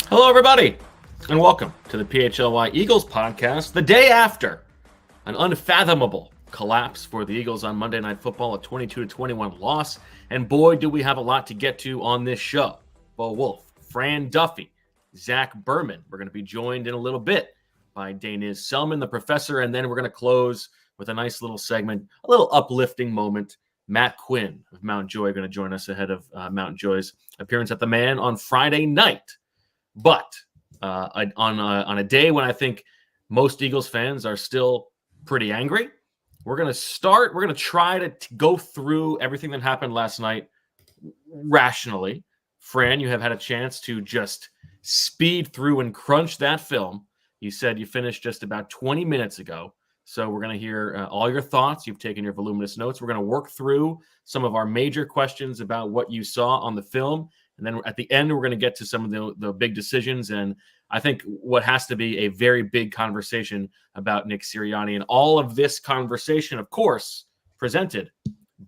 Hello, everybody, and welcome to the PHLY Eagles podcast. The day after an unfathomable collapse for the Eagles on Monday Night Football, a 22-21 loss. And boy, do we have a lot to get to on this show. Bo Wolf, Fran Duffy, Zach Berman. We're going to be joined in a little bit by Deniz Selman, the professor, and then we're going to close with a nice little segment, a little uplifting moment. Matt Quinn of Mount Joy going to join us ahead of Mount Joy's appearance at the Mann on Friday night. But on a day when I think most Eagles fans are still pretty angry, we're going to try to go through everything that happened last night rationally. Fran, you have had a chance to just speed through and crunch that film. You said you finished just about 20 minutes ago. So we're going to hear all your thoughts. You've taken your voluminous notes. We're going to work through some of our major questions about what you saw on the film. And then at the end, we're going to get to some of the big decisions. And I think what has to be a very big conversation about Nick Sirianni. And all of this conversation, of course, presented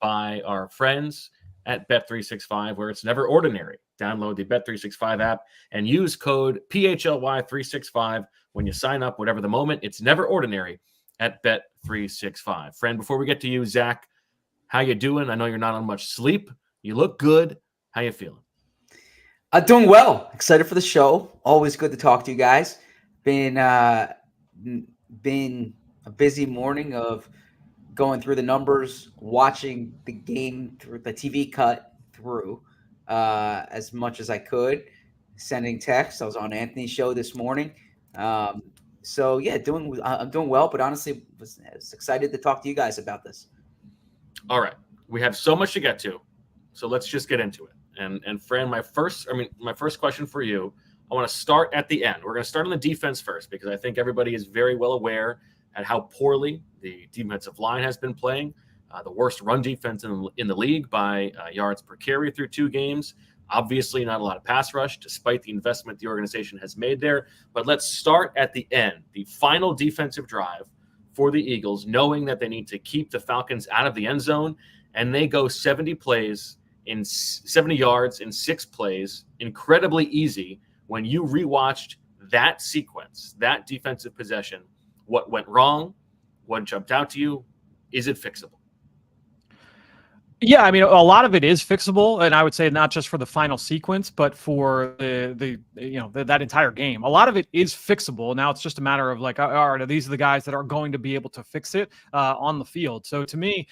by our friends at Bet365, where it's never ordinary. Download the Bet365 app and use code PHLY365 when you sign up, whatever the moment. It's never ordinary at Bet365. Friend, before we get to you, Zach, how you doing? I know you're not on much sleep. You look good. How you feeling? Doing well. Excited for the show. Always good to talk to you guys. Been a busy morning of going through the numbers, watching the game through the TV cut through as much as I could, sending texts. I was on Anthony's show this morning. So yeah, I'm doing well, but honestly was excited to talk to you guys about this. All right. We have so much to get to. So let's just get into it. And Fran, my first question for you, I want to start at the end. We're going to start on the defense first, because I think everybody is very well aware at how poorly the defensive line has been playing. The worst run defense in the league by yards per carry through 2 games. Obviously, not a lot of pass rush, despite the investment the organization has made there. But let's start at the end, the final defensive drive for the Eagles, knowing that they need to keep the Falcons out of the end zone, and they go 70 yards in 6 plays, incredibly easy. When you rewatched that sequence, that defensive possession, what went wrong? What jumped out to you? Is it fixable? Yeah, I mean, a lot of it is fixable, and I would say not just for the final sequence, but for that entire game. A lot of it is fixable. Now it's just a matter of like, all right, these are the guys that are going to be able to fix it on the field. So to me,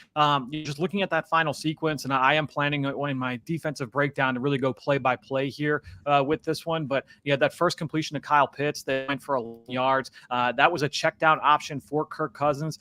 just looking at that final sequence, and I am planning in my defensive breakdown to really go play by play here with this one. But yeah, that first completion to Kyle Pitts, they went for 11 yards. That was a check down option for Kirk Cousins.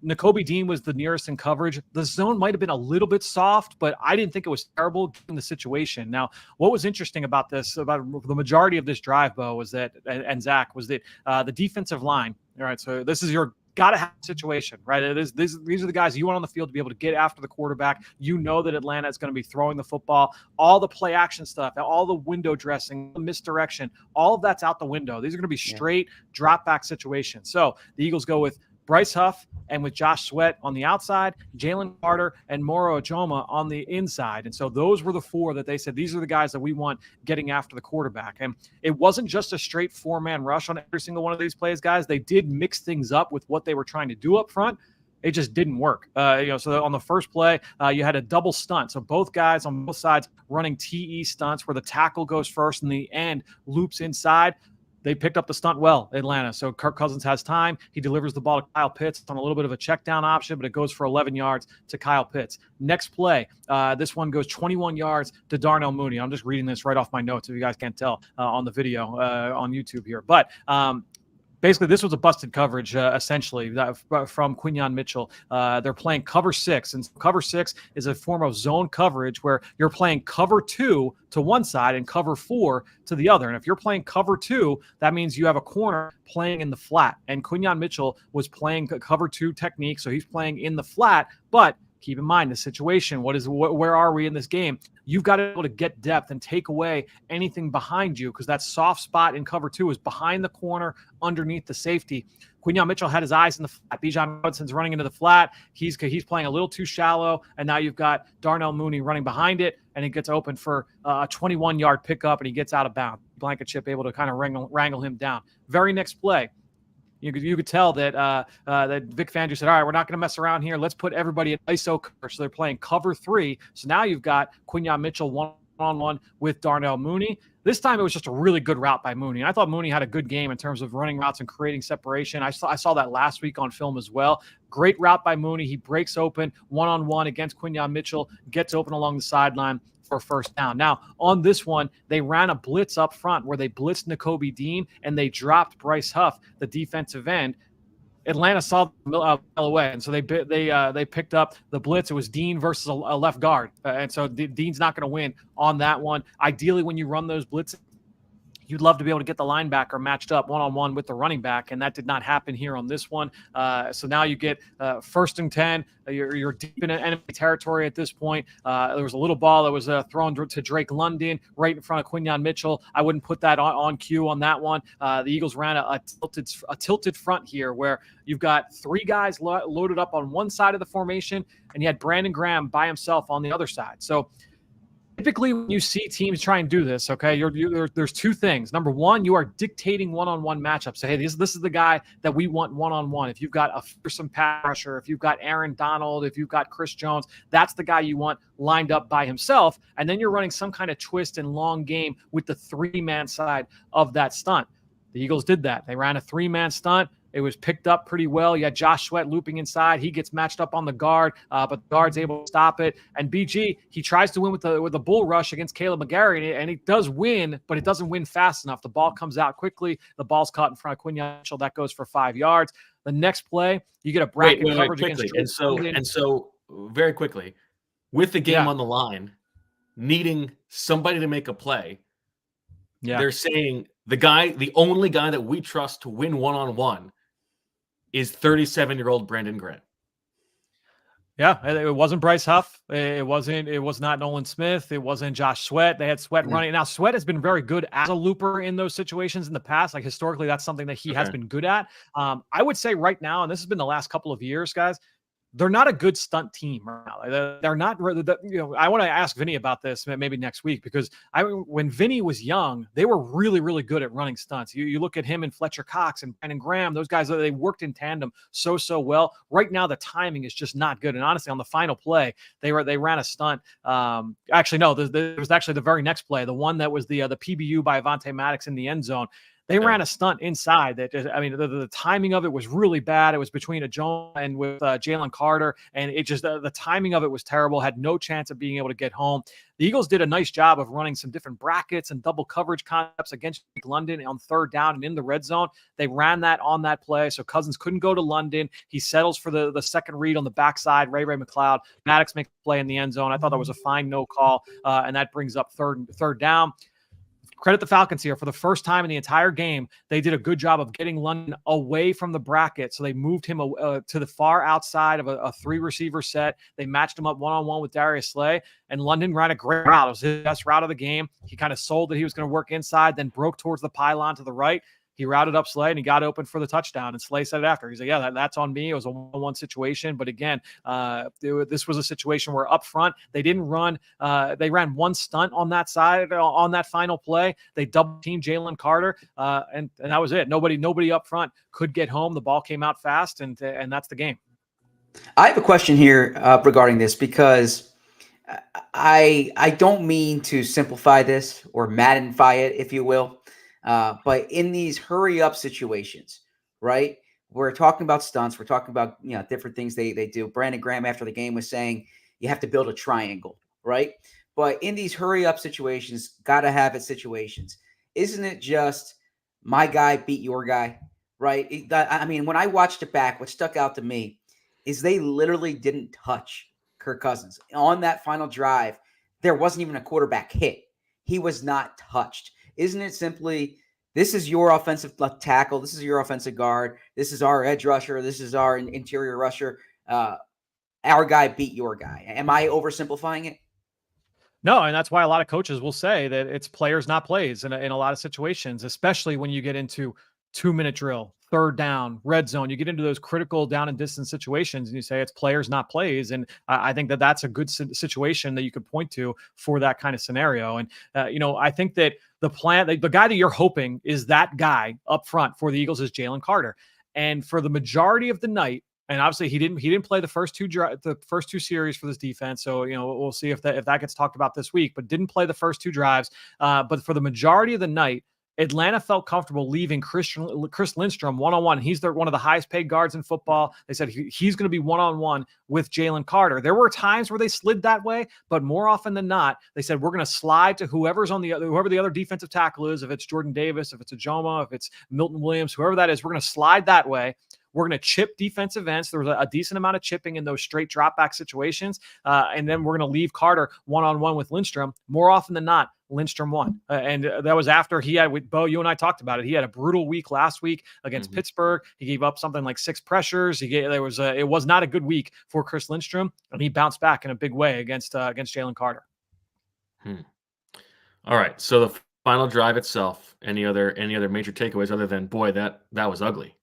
Nakobe Dean was the nearest in coverage. The zone might have been a little bit soft, but I didn't think it was terrible given the situation. Now, what was interesting about this, about the majority of this drive, Bo, was that, and Zach, was that the defensive line. All right, so this is your gotta have situation, right? These are the guys you want on the field to be able to get after the quarterback. You know that Atlanta is going to be throwing the football, all the play action stuff, all the window dressing, the misdirection, all of that's out the window. These are going to be straight drop back situations. So the Eagles go with Bryce Huff and with Josh Sweat on the outside, Jalen Carter and Moro Ojomo on the inside. And so those were the 4 that they said, these are the guys that we want getting after the quarterback. And it wasn't just a straight 4-man rush on every single one of these plays, guys. They did mix things up with what they were trying to do up front. It just didn't work. So on the first play, you had a double stunt. So both guys on both sides running TE stunts where the tackle goes first and the end loops inside. They picked up the stunt well, Atlanta. So Kirk Cousins has time. He delivers the ball to Kyle Pitts on a little bit of a check down option, but it goes for 11 yards to Kyle Pitts. Next play, this one goes 21 yards to Darnell Mooney. I'm just reading this right off my notes if you guys can't tell on the video on YouTube here. But basically, this was a busted coverage, essentially, from Quinn Mitchell. They're playing cover 6, and cover 6 is a form of zone coverage where you're playing cover 2 to one side and cover 4 to the other. And if you're playing cover 2, that means you have a corner playing in the flat. And Quinn Mitchell was playing cover 2 technique, so he's playing in the flat, but keep in mind the situation. Where are we in this game? You've got to be able to get depth and take away anything behind you, because that soft spot in cover 2 is behind the corner, underneath the safety. Quinn Mitchell had his eyes in the flat. Bijan Robinson's running into the flat. He's playing a little too shallow, and now you've got Darnell Mooney running behind it, and he gets open for a 21-yard pickup, and he gets out of bounds. blanket chip able to kind of wrangle him down. Very next play, you could tell that that Vic Fangio said, all right, we're not going to mess around here. Let's put everybody in ISO cover. So they're playing cover 3. So now you've got Quinn Mitchell one-on-one with Darnell Mooney. This time it was just a really good route by Mooney. And I thought Mooney had a good game in terms of running routes and creating separation. I saw that last week on film as well. Great route by Mooney. He breaks open one-on-one against Quinn Mitchell, gets open along the sideline for first down. Now, on this one, they ran a blitz up front where they blitzed Nakobe Dean and they dropped Bryce Huff, the defensive end. Atlanta saw the away, and so they picked up the blitz. It was Dean versus a left guard, and so Dean's not going to win on that one. Ideally, when you run those blitzes, you'd love to be able to get the linebacker matched up one-on-one with the running back, and that did not happen here on this one. So now you get 1st and 10. You're deep in enemy territory at this point. There was a little ball that was thrown to Drake London right in front of Quinn Mitchell. I wouldn't put that on cue on that one. The Eagles ran a tilted front here where you've got 3 guys loaded up on one side of the formation, and you had Brandon Graham by himself on the other side. So typically, when you see teams try and do this, okay, there's 2 things. Number one, you are dictating one-on-one matchups. So, hey, this is the guy that we want one-on-one. If you've got a fearsome pass rusher, if you've got Aaron Donald, if you've got Chris Jones, that's the guy you want lined up by himself. And then you're running some kind of twist and long game with the 3-man side of that stunt. The Eagles did that. They ran a 3-man stunt. It was picked up pretty well. You had Josh Sweat looping inside. He gets matched up on the guard, but the guard's able to stop it. And BG, he tries to win with the bull rush against Caleb McGarry, and he does win, but it doesn't win fast enough. The ball comes out quickly. The ball's caught in front of Quinn Mitchell. That goes for 5 yards. The next play, you get a bracket coverage against. And so very quickly, with the game on the line, needing somebody to make a play, they're saying the only guy that we trust to win one-on-one is 37-year-old Brandon Graham. Yeah, it wasn't Bryce Huff. It was not Nolan Smith. It wasn't Josh Sweat. They had Sweat running. Now, Sweat has been very good as a looper in those situations in the past. Like historically, that's something that he has been good at. I would say right now, and this has been the last couple of years, guys, they're not a good stunt team right now. They're not, I want to ask Vinny about this maybe next week, because when Vinny was young, they were really, really good at running stunts. You look at him and Fletcher Cox and Brandon Graham, those guys, they worked in tandem so well. Right now, the timing is just not good. And honestly, on the final play, they ran a stunt. Actually, no, there was actually the very next play, the one that was the PBU by Avonte Maddox in the end zone. They ran a stunt inside that the timing of it was really bad. It was between a Jones and with Jalen Carter, and it just the timing of it was terrible. Had no chance of being able to get home. The Eagles did a nice job of running some different brackets and double coverage concepts against London on 3rd down and in the red zone. They ran that on that play, so Cousins couldn't go to London. He settles for the second read on the backside. Ray McLeod. Maddox makes a play in the end zone. I thought that was a fine no call, and that brings up third down. Credit the Falcons here. For the first time in the entire game, they did a good job of getting London away from the bracket. So they moved him to the far outside of a 3-receiver set. They matched him up one-on-one with Darius Slay, and London ran a great route. It was his best route of the game. He kind of sold that he was going to work inside, then broke towards the pylon to the right. He routed up Slay, and he got open for the touchdown. And Slay said it after. He's like, yeah, that's on me. It was a 1-on-1 situation. But again, this was a situation where up front, they didn't run. They ran one stunt on that side, on that final play. They double-teamed Jalen Carter, and that was it. Nobody up front could get home. The ball came out fast, and that's the game. I have a question here regarding this, because I don't mean to simplify this or Maddenify it, if you will. But in these hurry up situations, right? We're talking about stunts. We're talking about, different things they do. Brandon Graham after the game was saying you have to build a triangle, right? But in these hurry up situations, gotta have it situations. Isn't it just my guy beat your guy, right? I mean, when I watched it back, what stuck out to me is they literally didn't touch Kirk Cousins on that final drive. There wasn't even a quarterback hit. He was not touched. Isn't it simply, this is your offensive tackle, this is your offensive guard, this is our edge rusher, this is our interior rusher, our guy beat your guy? Am I oversimplifying it? No, and that's why a lot of coaches will say that it's players, not plays in a lot of situations, especially when you get into 2-minute drill, third down, red zone. You get into those critical down and distance situations and you say it's players, not plays. And I think that that's a good situation that you could point to for that kind of scenario. And, I think that the guy that you're hoping is that guy up front for the Eagles is Jalen Carter. And for the majority of the night, and obviously he didn't play the first two series for this defense. So, we'll see if that gets talked about this week, but didn't play the first 2 drives. But for the majority of the night, Atlanta felt comfortable leaving Chris Lindstrom one-on-one. He's one of the highest paid guards in football. They said he's going to be one-on-one with Jalen Carter. There were times where they slid that way, but more often than not, they said, we're going to slide to whoever the other defensive tackle is. If it's Jordan Davis, if it's Ajoma, if it's Milton Williams, whoever that is, we're going to slide that way. We're going to chip defensive ends. There was a decent amount of chipping in those straight drop back situations. And then we're going to leave Carter one-on-one with Lindstrom. More often than not, Lindstrom won. And that was after he had, with Bo, you and I talked about it. He had a brutal week last week against Pittsburgh. He gave up something like 6 pressures. It was not a good week for Chris Lindstrom, and he bounced back in a big way against Jalen Carter. All right. So the final drive itself, any other major takeaways other than, boy, that was ugly?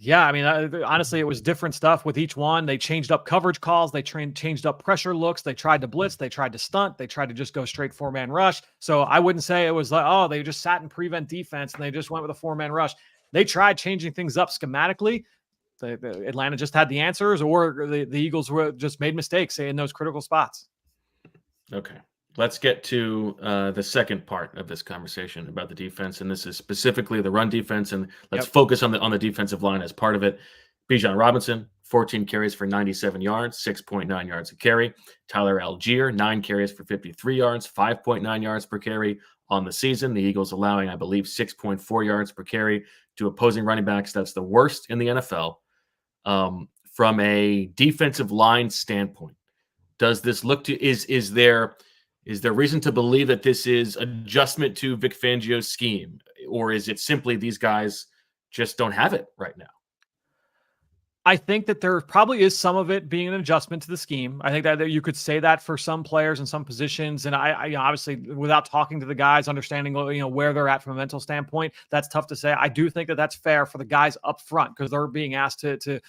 Yeah, I mean, honestly, it was different stuff with each one. They changed up coverage calls. They changed up pressure looks. They tried to blitz. They tried to stunt. They tried to just go straight 4-man rush. So I wouldn't say it was like, oh, they just sat in prevent defense and they just went with a 4-man rush. They tried changing things up schematically. Atlanta just had the answers, or the Eagles just made mistakes in those critical spots. Okay. Let's get to the second part of this conversation about the defense, and this is specifically the run defense, and let's focus on the defensive line as part of it. Bijan Robinson, 14 carries for 97 yards, 6.9 yards a carry. Tyler Algier, 9 carries for 53 yards, 5.9 yards per carry on the season. The Eagles allowing, I believe, 6.4 yards per carry to opposing running backs. That's the worst in the NFL. From a defensive line standpoint, does this look to is there reason to believe that this is adjustment to Vic Fangio's scheme, or is it simply these guys just don't have it right now? I think that there probably is some of it being an adjustment to the scheme. I think that you could say that for some players in some positions. And I obviously, without talking to the guys, understanding, where they're at from a mental standpoint, that's tough to say. I do think that that's fair for the guys up front, because they're being asked to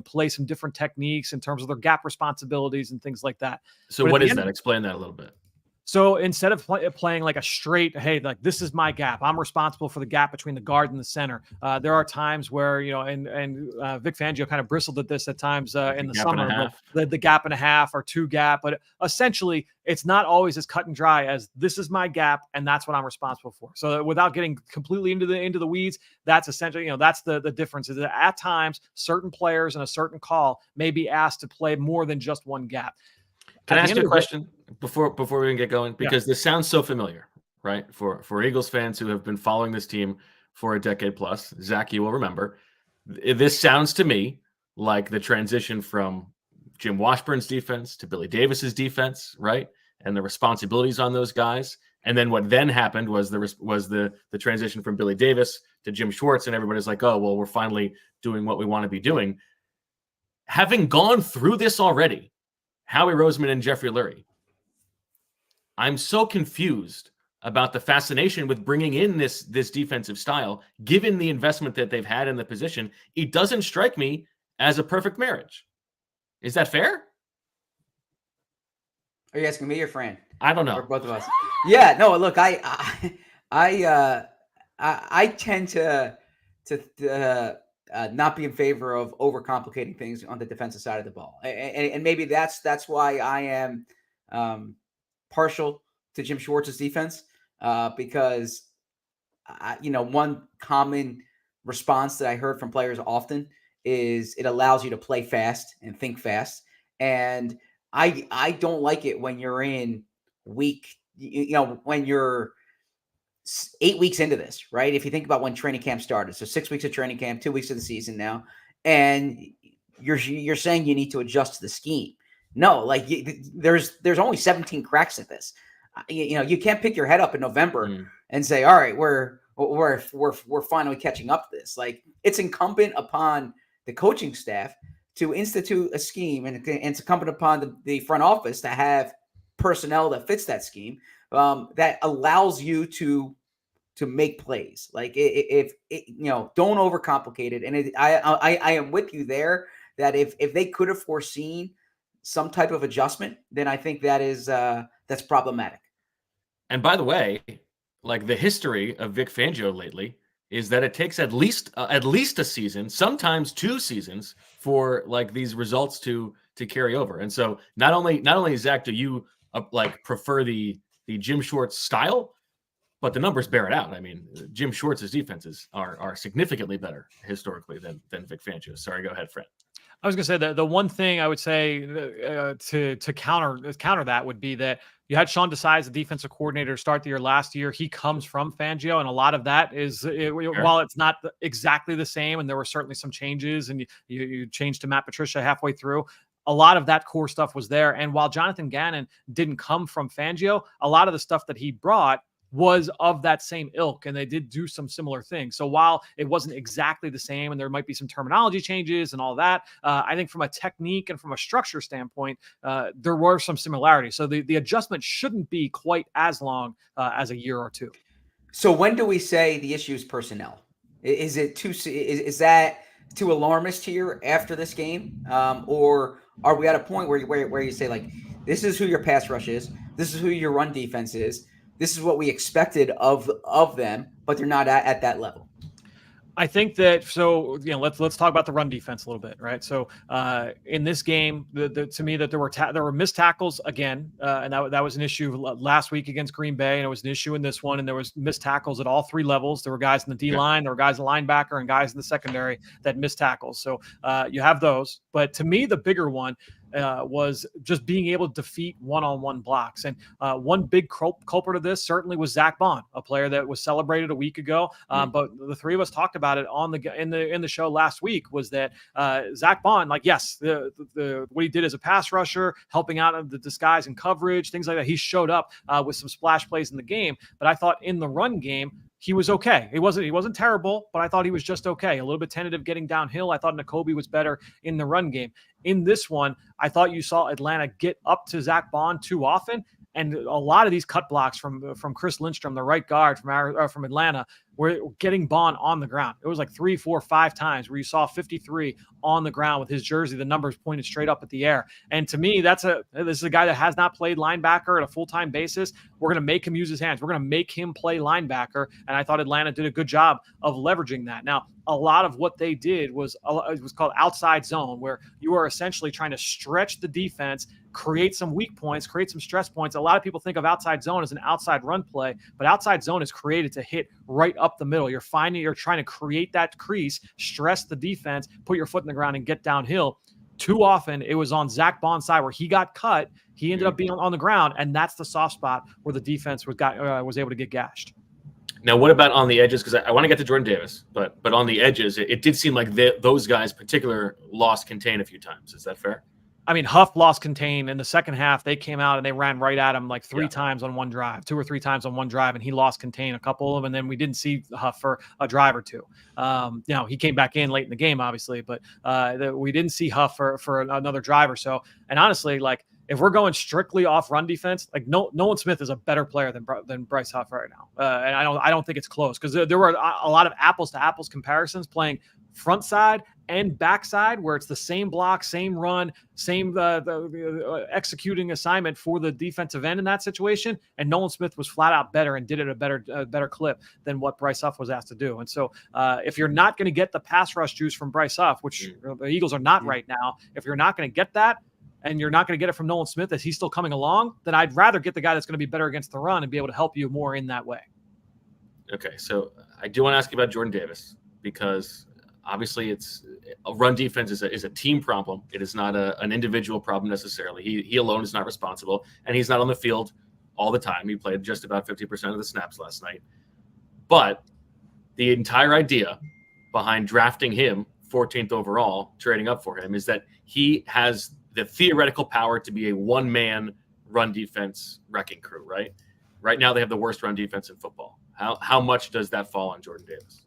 play some different techniques in terms of their gap responsibilities and things like that. So what is that? Explain that a little bit. So instead of playing like a straight, hey, like this is my gap, I'm responsible for the gap between the guard and the center. There are times where, and Vic Fangio kind of bristled at this at times in the summer, the gap and a half or 2 gap. But essentially, it's not always as cut and dry as this is my gap and that's what I'm responsible for. So without getting completely into the weeds, that's essentially, that's the difference. Is that at times certain players in a certain call may be asked to play more than just one gap. Can I ask you a question before we even get going? Because this sounds so familiar, right? For Eagles fans who have been following this team for a decade plus, Zach, you will remember, this sounds to me like the transition from Jim Washburn's defense to Billy Davis's defense, right? And the responsibilities on those guys. And then what then happened was the transition from Billy Davis to Jim Schwartz, and everybody's like, oh, well, we're finally doing what we want to be doing. Having gone through this already, Howie Roseman and Jeffrey Lurie, I'm so confused about the fascination with bringing in this defensive style, given the investment that they've had in the position. It doesn't strike me as a perfect marriage. Is that fair? Are you asking me or Fran? I don't know. Or both of us. Yeah, no, look, I tend to not be in favor of overcomplicating things on the defensive side of the ball. And maybe that's why I am partial to Jim Schwartz's defense, because one common response that I heard from players often is it allows you to play fast and think fast. And I don't like it when you're in week, when you're 8 weeks into this, right? If you think about when training camp started, so 6 weeks of training camp, 2 weeks of the season now, and you're saying you need to adjust to the scheme. No, like there's only 17 cracks at this. You can't pick your head up in November and say, all right, we're finally catching up to this. Like, it's incumbent upon the coaching staff to institute a scheme, and it's incumbent upon the front office to have personnel that fits that scheme, that allows you to to make plays. Like if don't overcomplicate it. And I am with you there that if they could have foreseen some type of adjustment, then I think that's problematic. And by the way, like the history of Vic Fangio lately is that it takes at least a season, sometimes 2 seasons, for like these results to carry over. And so not only Zach, do you prefer the Jim Schwartz style, but the numbers bear it out. I mean, Jim Schwartz's defenses are significantly better historically than Vic Fangio. Sorry, go ahead, Fran. I was going to say that the one thing I would say to counter that would be that you had Sean Desai as the defensive coordinator start the year last year. He comes from Fangio, and a lot of that is while it's not exactly the same, and there were certainly some changes, and you changed to Matt Patricia halfway through. A lot of that core stuff was there. And while Jonathan Gannon didn't come from Fangio, a lot of the stuff that he brought was of that same ilk, and they did do some similar things. So while it wasn't exactly the same, and there might be some terminology changes and all that, I think from a technique and from a structure standpoint, there were some similarities. So the adjustment shouldn't be quite as long as a year or 2. So when do we say the issue is personnel? Is it is that too alarmist here after this game, or are we at a point where you say, like, this is who your pass rush is, this is who your run defense is, this is what we expected of them, but they're not at that level? I think that, so, let's talk about the run defense a little bit, right? So in this game, to me, that there were missed tackles again, and that was an issue last week against Green Bay, and it was an issue in this one, and there was missed tackles at all 3 levels. There were guys in the D-line, there were guys in the linebacker, and guys in the secondary that missed tackles. So you have those. But to me, the bigger one was just being able to defeat one-on-one blocks. And one big culprit of this certainly was Zach Bond, a player that was celebrated a week ago. But the 3 of us talked about it in the show last week, was that Zach Bond, like, yes, the what he did as a pass rusher, helping out of the disguise and coverage, things like that. He showed up with some splash plays in the game. But I thought in the run game, he was okay. He wasn't terrible, but I thought he was just okay. A little bit tentative getting downhill. I thought Covey was better in the run game. In this one, I thought you saw Atlanta get up to Zach Bond too often. And a lot of these cut blocks from Chris Lindstrom, the right guard from Atlanta, were getting Bond on the ground. It was like 3, 4, 5 times where you saw 53 on the ground with his jersey, the numbers pointed straight up at the air. And to me, this is a guy that has not played linebacker at a full-time basis. We're going to make him use his hands. We're going to make him play linebacker. And I thought Atlanta did a good job of leveraging that. Now, a lot of what they did was called outside zone, where you are essentially trying to stretch the defense, create some weak points, create some stress points. A lot of people think of outside zone as an outside run play, but outside zone is created to hit right up the middle. You're trying to create that crease, stress the defense, put your foot in the ground and get downhill. Too often it was on Zach Bond's side where he got cut. He ended up being on the ground, and that's the soft spot where the defense was able to get gashed. Now, what about on the edges? Because I want to get to Jordan Davis, but on the edges, it did seem like those guys particular lost contain a few times. Is that fair? I mean, Huff lost contain in the second half. They came out and they ran right at him like 3 times on one drive, 2 or 3 times on one drive, and he lost contain a couple of them. And then we didn't see Huff for a drive or 2. He came back in late in the game, obviously, but we didn't see Huff for another drive or so. And honestly, like, if we're going strictly off run defense, like Nolan Smith is a better player than Bryce Huff right now, and I don't think it's close, because there were a lot of apples to apples comparisons playing front side and backside, where it's the same block, same run, same executing assignment for the defensive end in that situation. And Nolan Smith was flat out better and did it a better clip than what Bryce Huff was asked to do. And so if you're not going to get the pass rush juice from Bryce Huff, which the Eagles are not right now, if you're not going to get that, and you're not going to get it from Nolan Smith as he's still coming along, then I'd rather get the guy that's going to be better against the run and be able to help you more in that way. Okay, so I do want to ask you about Jordan Davis, because obviously it's a run defense is a team problem. It is not an individual problem necessarily. He alone is not responsible, and he's not on the field all the time. He played just about 50% of the snaps last night. But the entire idea behind drafting him 14th overall, trading up for him, is that he has the theoretical power to be a one-man run defense wrecking crew, right? Right now they have the worst run defense in football. How much does that fall on Jordan Davis?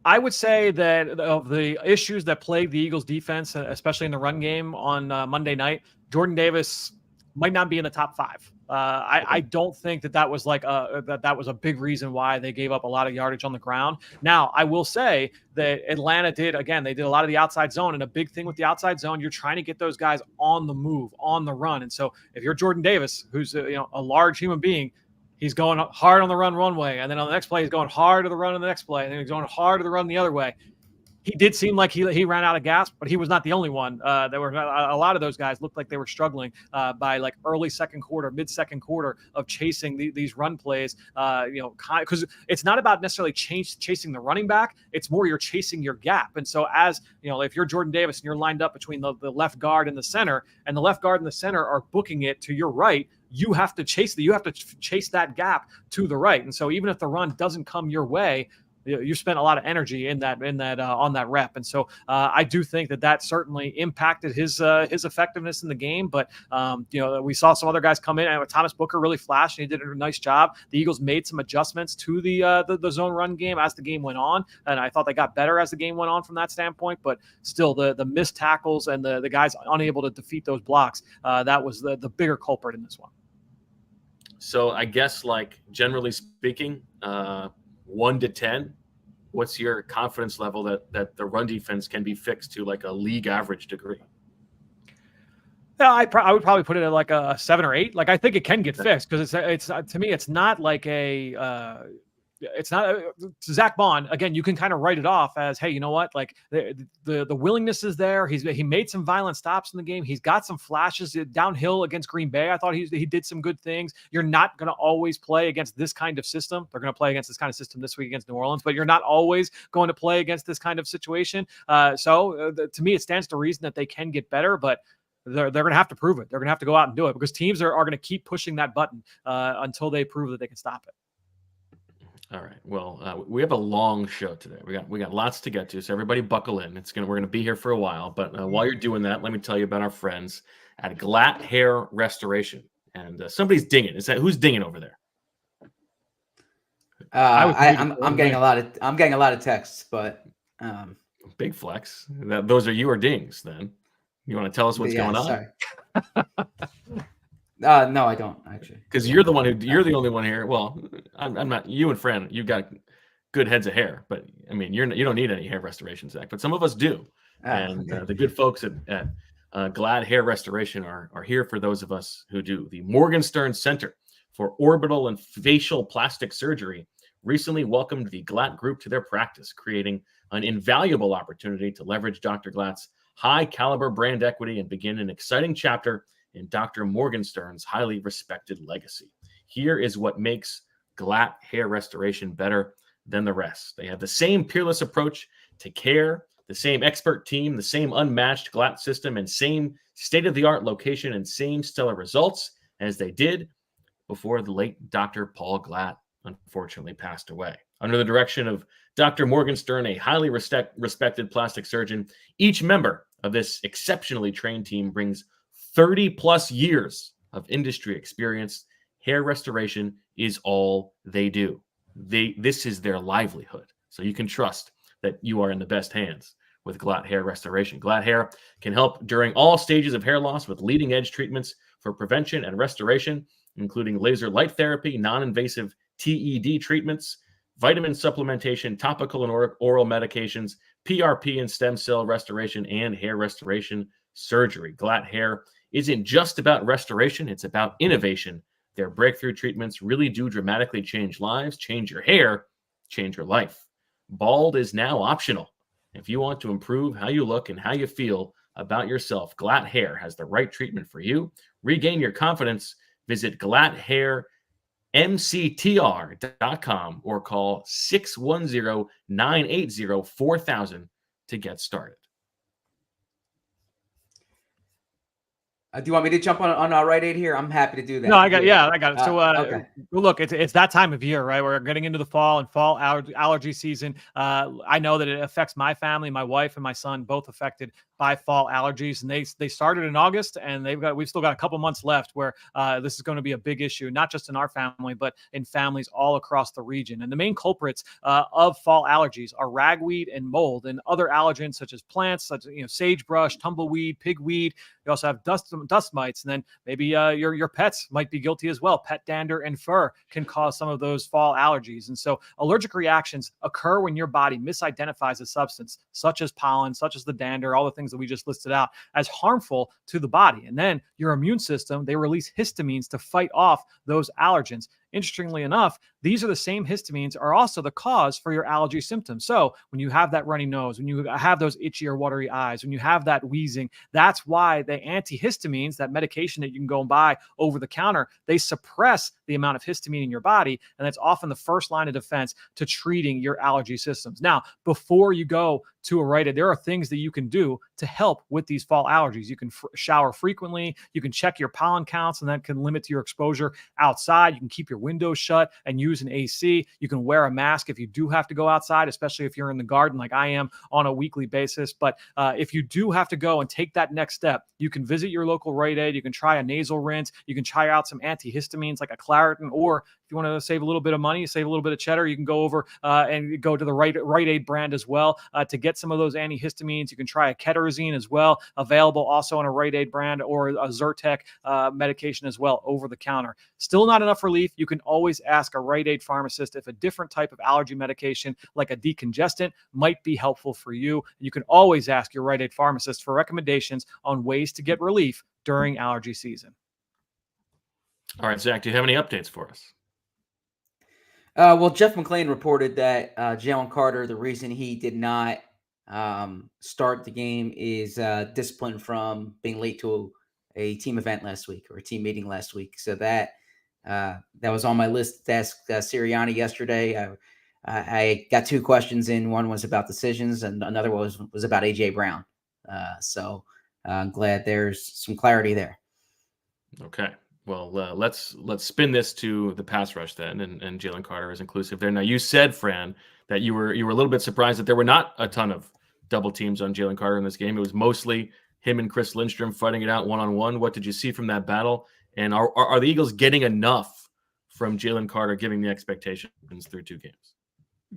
I would say that of the issues that plagued the Eagles defense, especially in the run game on Monday night, Jordan Davis might not be in the top 5. I don't think that was like that was a big reason why they gave up a lot of yardage on the ground. Now, I will say that Atlanta they did a lot of the outside zone, and a big thing with the outside zone, you're trying to get those guys on the move, on the run. And so if you're Jordan Davis, who's a large human being, he's going hard on the run one way, and then on the next play, he's going hard to the run on the next play, and then he's going hard to the run the other way. He did seem like he ran out of gas, but he was not the only one. There were a lot of those guys looked like they were struggling by like early second quarter, mid second quarter of chasing these run plays. Because it's not about necessarily chasing the running back. It's more you're chasing your gap. And so as if you're Jordan Davis and you're lined up between the left guard and the center, and the left guard and the center are booking it to your right, you have to chase that gap to the right. And so even if the run doesn't come your way, you spent a lot of energy in that on that rep. And so I do think that certainly impacted his effectiveness in the game. But we saw some other guys come in, and Thomas Booker really flashed, and he did a nice job. The Eagles made some adjustments to the zone run game as the game went on, and I thought they got better as the game went on from that standpoint. But still, the missed tackles and the guys unable to defeat those blocks, that was the bigger culprit in this one. So I guess, like, generally speaking, 1 to 10, what's your confidence level that the run defense can be fixed to like a league average degree? Yeah, I would probably put it at like a 7 or 8. Like, I think it can get fixed, because it's to me, it's not like it's not Zach Bond. Again, you can kind of write it off as, hey, you know what? Like the willingness is there. He made some violent stops in the game. He's got some flashes downhill against Green Bay. I thought he did some good things. You're not going to always play against this kind of system. They're going to play against this kind of system this week against New Orleans, but you're not always going to play against this kind of situation. To me, it stands to reason that they can get better, but they're going to have to prove it. They're going to have to go out and do it, because teams are going to keep pushing that button until they prove that they can stop it. All right. Well, we have a long show today. We got lots to get to, so everybody buckle in. We're going to be here for a while. But while you're doing that, let me tell you about our friends at Glatt Hair Restoration. And somebody's dinging. Who's dinging over there? I'm getting a lot of texts, but big flex. Those are your dings. Then you want to tell us what's going on? Sorry. No, I don't actually. Because you're the only one here. Well, I'm not. You and Fran, you've got good heads of hair, but I mean, you don't need any hair restoration, Zach. But some of us do, and the good folks at Glatt Hair Restoration are here for those of us who do. The Morgenstern Center for Orbital and Facial Plastic Surgery recently welcomed the Glatt Group to their practice, creating an invaluable opportunity to leverage Dr. Glatt's high-caliber brand equity and begin an exciting chapter in Dr. Morgenstern's highly respected legacy. Here is what makes Glatt Hair Restoration better than the rest. They have the same peerless approach to care, the same expert team, the same unmatched Glatt system, and same state-of-the-art location and same stellar results as they did before the late Dr. Paul Glatt unfortunately passed away. Under the direction of Dr. Morgenstern, a highly respected plastic surgeon, each member of this exceptionally trained team brings 30-plus years of industry experience. Hair restoration is all they do. This is their livelihood. So you can trust that you are in the best hands with Glatt Hair Restoration. Glatt Hair can help during all stages of hair loss with leading-edge treatments for prevention and restoration, including laser light therapy, non-invasive TED treatments, vitamin supplementation, topical and oral medications, PRP and stem cell restoration, and hair restoration surgery. Glatt Hair isn't just about restoration, it's about innovation. Their breakthrough treatments really do dramatically change lives, change your hair, change your life. Bald is now optional. If you want to improve how you look and how you feel about yourself, Glatt Hair has the right treatment for you. Regain your confidence. Visit glatthairmctr.com or call 610-980-4000 to get started. Do you want me to jump on our Rite Aid here? I'm happy to do that. No, I got it. So, okay. Look, it's that time of year, right? We're getting into the fall and fall allergy season. I know that it affects my family, my wife and my son, both affected. by fall allergies, and they started in August, and we've still got a couple months left where this is going to be a big issue, not just in our family, but in families all across the region. And the main culprits of fall allergies are ragweed and mold, and other allergens such as plants, such as sagebrush, tumbleweed, pigweed. You also have dust mites, and then maybe your pets might be guilty as well. Pet dander and fur can cause some of those fall allergies. And so allergic reactions occur when your body misidentifies a substance, such as pollen, such as the dander, all the things that we just listed out, as harmful to the body. And then your immune system, they release histamines to fight off those allergens. Interestingly enough, these are the same histamines are also the cause for your allergy symptoms. So when you have that runny nose, when you have those itchy or watery eyes, when you have that wheezing, that's why the antihistamines, that medication that you can go and buy over the counter, they suppress the amount of histamine in your body. And that's often the first line of defense to treating your allergy systems. Now, before you go to a Rite Aid, there are things that you can do to help with these fall allergies. You can shower frequently. You can check your pollen counts, and that can limit your exposure outside. You can keep your windows shut and use an AC. You can wear a mask if you do have to go outside, especially if you're in the garden like I am on a weekly basis. But if you do have to go and take that next step, you can visit your local Rite Aid. You can try a nasal rinse. You can try out some antihistamines like a Claritin, or if you want to save a little bit of money, save a little bit of cheddar, you can go over and go to the Rite Aid brand as well to get some of those antihistamines. You can try a Keterazine as well, available also on a Rite Aid brand, or a Zyrtec medication as well over the counter. Still not enough relief. You can always ask a Rite Aid pharmacist if a different type of allergy medication like a decongestant might be helpful for you. You can always ask your Rite Aid pharmacist for recommendations on ways to get relief during allergy season. All right, Zach, do you have any updates for us? Well, Jeff McClain reported that Jalen Carter, the reason he did not start the game is discipline from being late to a team event last week, or a team meeting last week. So that was on my list to ask Sirianni yesterday. I got two questions in. One was about decisions, and another was about A.J. Brown. So I'm glad there's some clarity there. Okay. Well, let's spin this to the pass rush then, and Jalen Carter is inclusive there. Now, you said, Fran, that you were a little bit surprised that there were not a ton of double teams on Jalen Carter in this game. It was mostly him and Chris Lindstrom fighting it out one-on-one. What did you see from that battle? And are the Eagles getting enough from Jalen Carter, giving the expectations through two games?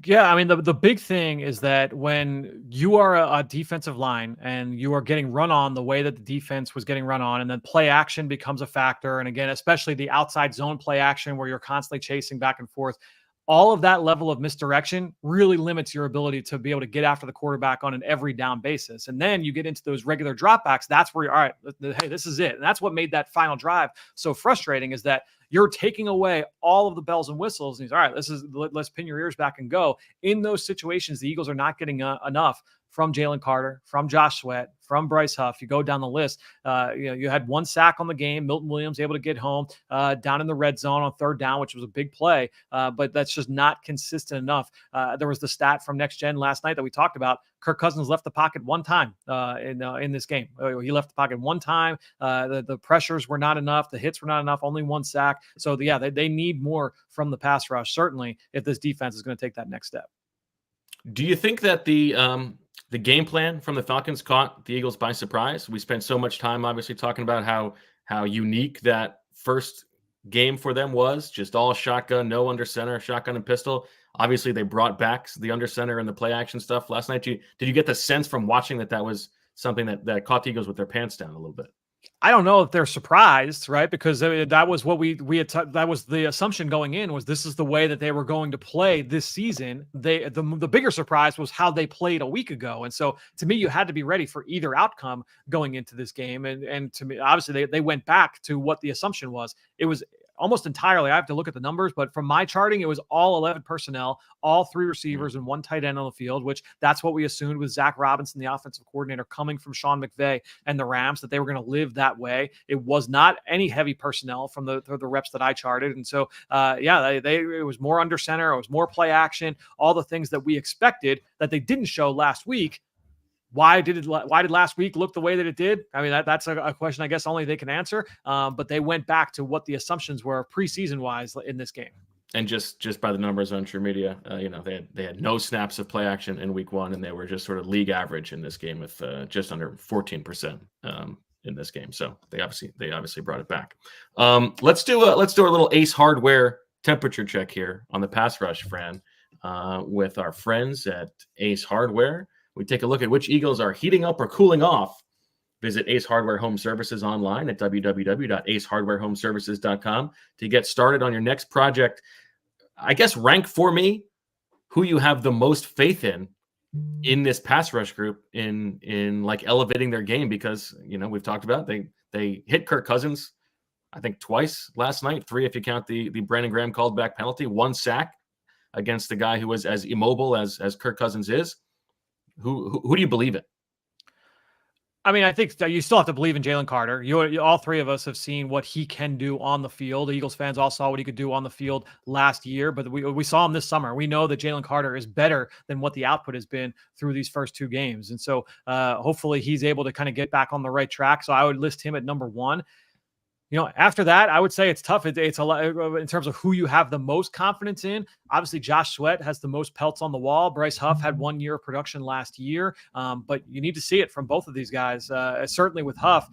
Yeah, I mean, the big thing is that when you are a defensive line and you are getting run on the way that the defense was getting run on, and then play action becomes a factor, and again, especially the outside zone play action where you're constantly chasing back and forth, all of that level of misdirection really limits your ability to be able to get after the quarterback on an every down basis. And then you get into those regular dropbacks. That's where you're, all right, hey, this is it. And that's what made that final drive so frustrating, is that you're taking away all of the bells and whistles. And he's, all right, let's pin your ears back and go. In those situations, the Eagles are not getting enough from Jalen Carter, from Josh Sweat, from Bryce Huff. You go down the list. You had one sack on the game. Milton Williams able to get home down in the red zone on third down, which was a big play. But that's just not consistent enough. There was the stat from Next Gen last night that we talked about. Kirk Cousins left the pocket one time in this game. He left the pocket one time. The pressures were not enough. The hits were not enough. Only one sack. So they need more from the pass rush, certainly, if this defense is going to take that next step. Do you think that the game plan from the Falcons caught the Eagles by surprise? We spent so much time, obviously, talking about how unique that first game for them was. Just all shotgun, no under center, shotgun and pistol. Obviously, they brought back the under center and the play action stuff last night. Did you get the sense from watching that was something that caught the Eagles with their pants down a little bit? I don't know if they're surprised, right? Because that was what we had. That was the assumption going in, was this is the way that they were going to play this season. The bigger surprise was how they played a week ago, and so to me, you had to be ready for either outcome going into this game. And to me, obviously, they went back to what the assumption was. It was almost entirely, I have to look at the numbers, but from my charting, it was all 11 personnel, all three receivers and one tight end on the field, which that's what we assumed with Zach Robinson, the offensive coordinator, coming from Sean McVay and the Rams, that they were going to live that way. It was not any heavy personnel from the reps that I charted. And so, it was more under center. It was more play action, all the things that we expected that they didn't show last week. Why did last week look the way that it did? I mean, that's a question I guess only they can answer. But they went back to what the assumptions were preseason wise in this game. And just by the numbers on True Media, they had no snaps of play action in week 1, and they were just sort of league average in this game with just under 14% in this game. So they obviously brought it back. Let's do a little Ace Hardware temperature check here on the pass rush, Fran, with our friends at Ace Hardware. We take a look at which Eagles are heating up or cooling off. Visit Ace Hardware Home Services online at www.acehardwarehomeservices.com to get started on your next project. I guess rank for me who you have the most faith in this pass rush group in like elevating their game, because we've talked about they hit Kirk Cousins, I think twice last night, 3 if you count the Brandon Graham called back penalty, 1 sack against the guy who was as immobile as Kirk Cousins is. Who do you believe in? I mean, I think that you still have to believe in Jalen Carter. All 3 of us have seen what he can do on the field. The Eagles fans all saw what he could do on the field last year, but we saw him this summer. We know that Jalen Carter is better than what the output has been through these first 2 games. And so hopefully he's able to kind of get back on the right track. So I would list him at number 1. After that, I would say it's tough. It's a lot in terms of who you have the most confidence in. Obviously, Josh Sweat has the most pelts on the wall. Bryce Huff had 1 year of production last year, but you need to see it from both of these guys. Certainly with Huff,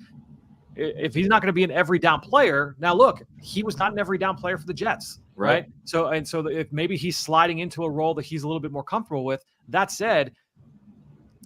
if he's not going to be an every down player, now look, he was not an every down player for the Jets, right? So if maybe he's sliding into a role that he's a little bit more comfortable with. That said,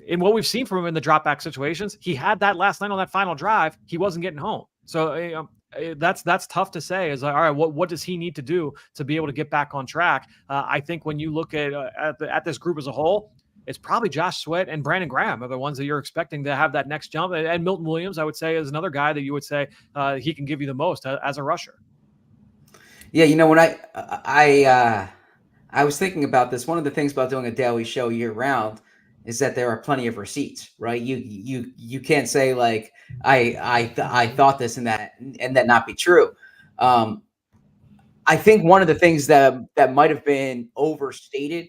in what we've seen from him in the drop back situations, he had that last night on that final drive. He wasn't getting home. So that's tough to say. Is like, all right, what does he need to do to be able to get back on track? I think when you look at this group as a whole, it's probably Josh Sweat and Brandon Graham are the ones that you're expecting to have that next jump. And Milton Williams, I would say, is another guy that you would say he can give you the most as a rusher. Yeah, when I was thinking about this, one of the things about doing a daily show year round is that there are plenty of receipts, right? You can't say like I thought this and that not be true. I think one of the things that might have been overstated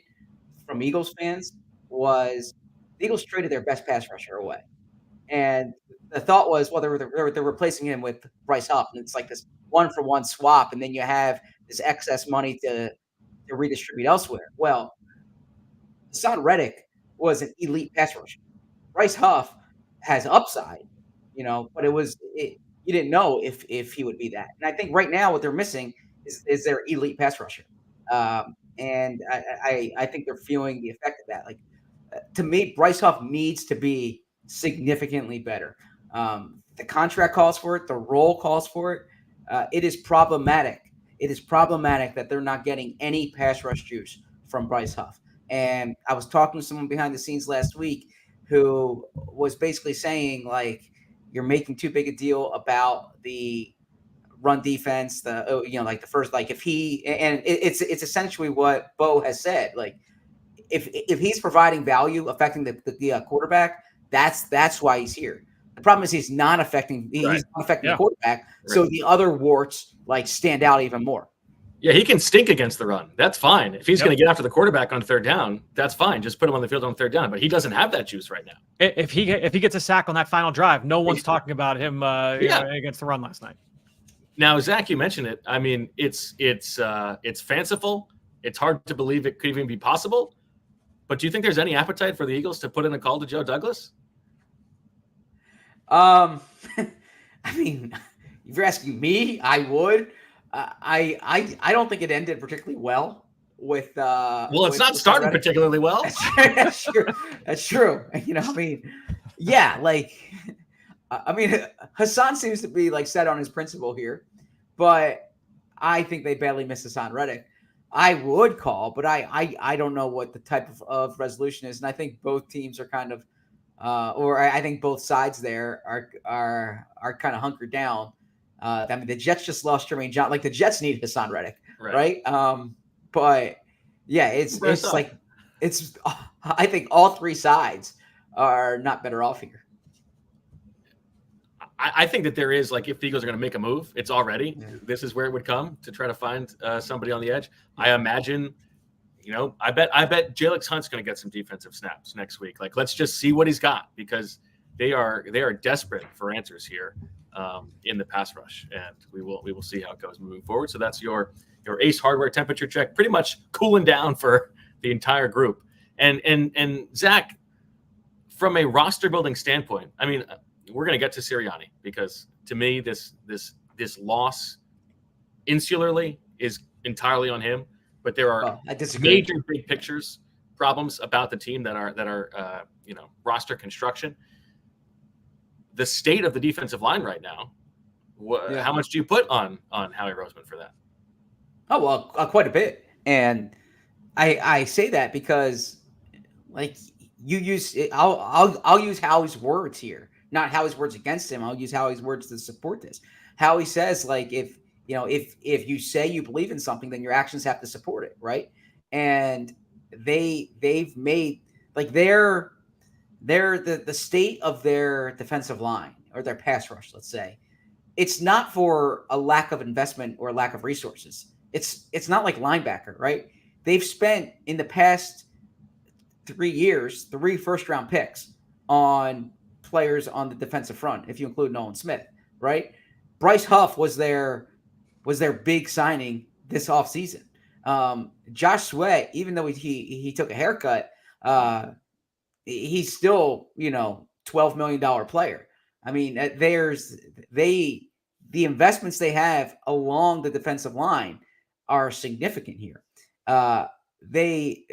from Eagles fans was the Eagles traded their best pass rusher away, and the thought was, well, they're replacing him with Bryce Huff, and it's like this 1-for-1 swap, and then you have this excess money to redistribute elsewhere. Well, Hassan Reddick was an elite pass rusher. Bryce Huff has upside, but you didn't know if he would be that. And I think right now what they're missing is their elite pass rusher. And I think they're feeling the effect of that. Like to me, Bryce Huff needs to be significantly better. The contract calls for it. The role calls for it. It is problematic. It is problematic that they're not getting any pass rush juice from Bryce Huff. And I was talking to someone behind the scenes last week who was basically saying, like, you're making too big a deal about the run defense, the first, like if he, and it's essentially what Bo has said. Like if he's providing value affecting the quarterback, that's why he's here. The problem is he's not affecting the quarterback. Right. So the other warts like stand out even more. Yeah, he can stink against the run. That's fine. If he's going to get after the quarterback on 3rd down, that's fine. Just put him on the field on 3rd down. But he doesn't have that juice right now. If he gets a sack on that final drive, no one's talking about him against the run last night. Now, Zach, you mentioned it. I mean, it's fanciful. It's hard to believe it could even be possible. But do you think there's any appetite for the Eagles to put in a call to Joe Douglas? I mean, if you're asking me, I would. I don't think it ended particularly well with. It's not starting particularly well. That's true. That's true. I mean, yeah, like, Hassan seems to be like set on his principle here, but I think they badly missed Hassan Reddick. I would call, but I don't know what the type of resolution is, and I think both teams are kind of, or I think both sides there are kind of hunkered down. I mean, the Jets just lost Jermaine Johnson. Like the Jets need Hassan Reddick, right? But yeah, it's like I think all 3 sides are not better off here. I think that there is, like, if the Eagles are going to make a move, it's already. Yeah. This is where it would come to try to find somebody on the edge. I imagine, I bet Jalen Hunt's going to get some defensive snaps next week. Like, let's just see what he's got, because they are desperate for answers here. in the pass rush, and we will see how it goes moving forward. So that's your Ace Hardware temperature check, pretty much cooling down for the entire group. And Zach, from a roster building standpoint, I mean, we're going to get to Sirianni because to me, this loss insularly is entirely on him. But there are major big pictures problems about the team that are roster construction. The state of the defensive line right now. How much do you put on Howie Roseman for that? Oh well, quite a bit, and I say that because like you use I'll use Howie's words here, not Howie's words against him. I'll use Howie's words to support this. Howie says like if you say you believe in something, then your actions have to support it, right? And they've made like they're the state of their defensive line or their pass rush, let's say. It's not for a lack of investment or a lack of resources. It's not like linebacker, right? They've spent in the past 3 years 3 first-round picks on players on the defensive front, if you include Nolan Smith, right? Bryce Huff was their big signing this offseason. Josh Sweat, even though he took a haircut, he's still, $12 million player. I mean, the investments they have along the defensive line are significant here. The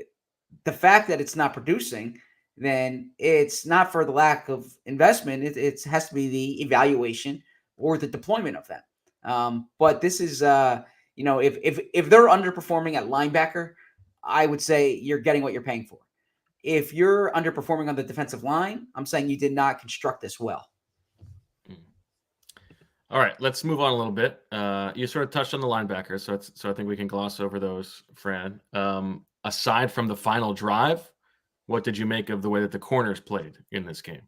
fact that it's not producing, then it's not for the lack of investment. It has to be the evaluation or the deployment of them. But this is, if they're underperforming at linebacker, I would say you're getting what you're paying for. If you're underperforming on the defensive line, I'm saying you did not construct this well. All right, let's move on a little bit. You sort of touched on the linebackers, so I think we can gloss over those, Fran. Aside from the final drive, what did you make of the way that the corners played in this game?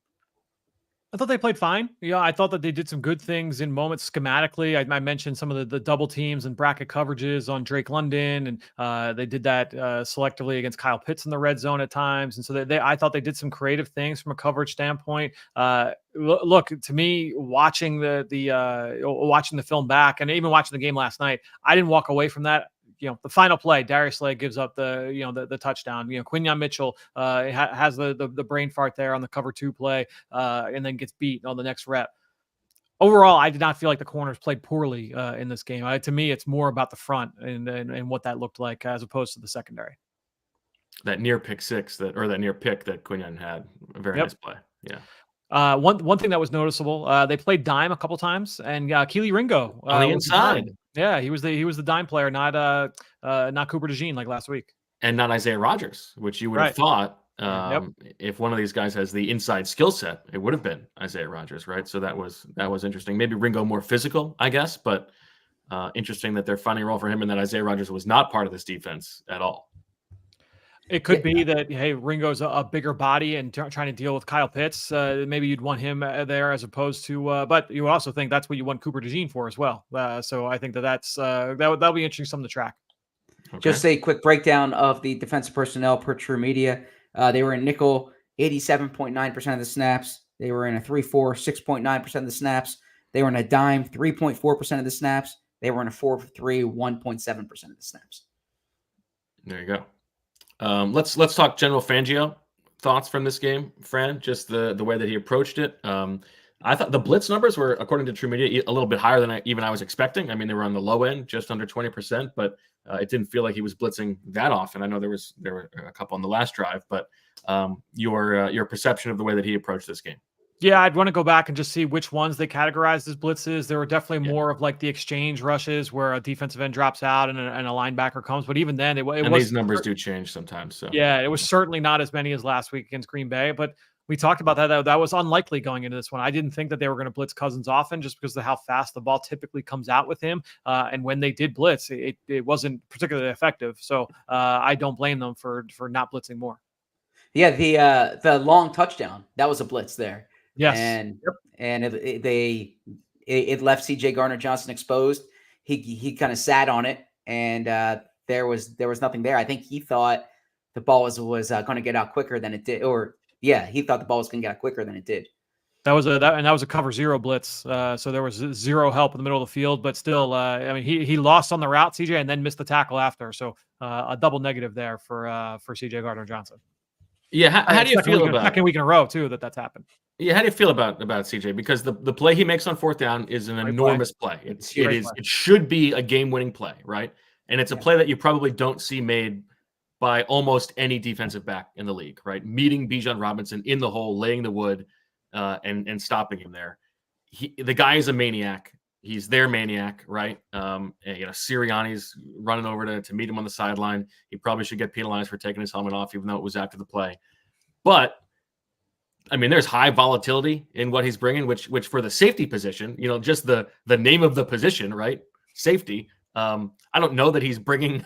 I thought they played fine. I thought that they did some good things in moments schematically. I mentioned some of the double teams and bracket coverages on Drake London, and they did that selectively against Kyle Pitts in the red zone at times. And so I thought they did some creative things from a coverage standpoint. Look, to me, watching watching the film back and even watching the game last night, I didn't walk away from that. The final play, Darius Slay gives up the touchdown. Quinyon Mitchell has the brain fart there on the cover 2 play, and then gets beat on the next rep. Overall, I did not feel like the corners played poorly in this game. To me, it's more about the front and what that looked like as opposed to the secondary. That near pick that near pick that Quinyon had, a very nice play. Yeah. One thing that was noticeable, they played dime a couple times, and Keely Ringo on the inside. Yeah, he was the dime player, not Cooper DeJean like last week, and not Isaiah Rodgers, which you would have thought if one of these guys has the inside skill set, it would have been Isaiah Rodgers, right? So that was interesting. Maybe Ringo more physical, I guess, but interesting that they're finding a role for him and that Isaiah Rodgers was not part of this defense at all. It could be that, hey, Ringo's a bigger body and trying to deal with Kyle Pitts. Maybe you'd want him there as opposed to, but you also think that's what you want Cooper DeJean for as well. So I think that'll be interesting, something to track. Okay. Just a quick breakdown of the defensive personnel per True Media. They were in nickel 87.9% of the snaps. They were in a 3-4, 6.9% of the snaps. They were in a dime 3.4% of the snaps. They were in a 4-3, 1.7% of the snaps. There you go. Let's talk General Fangio thoughts from this game, Fran. Just the way that he approached it. I thought the blitz numbers were, according to True Media, a little bit higher than I was expecting. I mean, they were on the low end, just under 20%, but it didn't feel like he was blitzing that often. I know there were a couple on the last drive, but your perception of the way that he approached this game. Yeah, I'd want to go back and just see which ones they categorized as blitzes. There were definitely more of like the exchange rushes where a defensive end drops out and a linebacker comes. But even then, these numbers do change sometimes. So yeah, it was certainly not as many as last week against Green Bay. But we talked about that. That was unlikely going into this one. I didn't think that they were going to blitz Cousins often just because of how fast the ball typically comes out with him. And when they did blitz, it wasn't particularly effective. So I don't blame them for not blitzing more. Yeah, the long touchdown, that was a blitz there. Yes. And it left CJ Gardner-Johnson exposed. He kind of sat on it, and there was nothing there. I think he thought the ball was going to get out quicker than it did, he thought the ball was going to get out quicker than it did. That was a cover zero blitz. So there was zero help in the middle of the field, but still, I mean, he lost on the route, CJ, and then missed the tackle after. So a double negative there for CJ Gardner-Johnson. Yeah, how do you feel about second week in a row too that's happened? Yeah, how do you feel about CJ? Because the play he makes on fourth down is an enormous play. It should be a game-winning play, right? And it's a play that you probably don't see made by almost any defensive back in the league, right? Meeting Bijan Robinson in the hole, laying the wood, and stopping him there. The guy is a maniac. He's their maniac, right? Sirianni's running over to meet him on the sideline. He probably should get penalized for taking his helmet off, even though it was after the play. But I mean, there's high volatility in what he's bringing, which for the safety position, just the name of the position, right? Safety. I don't know that he's bringing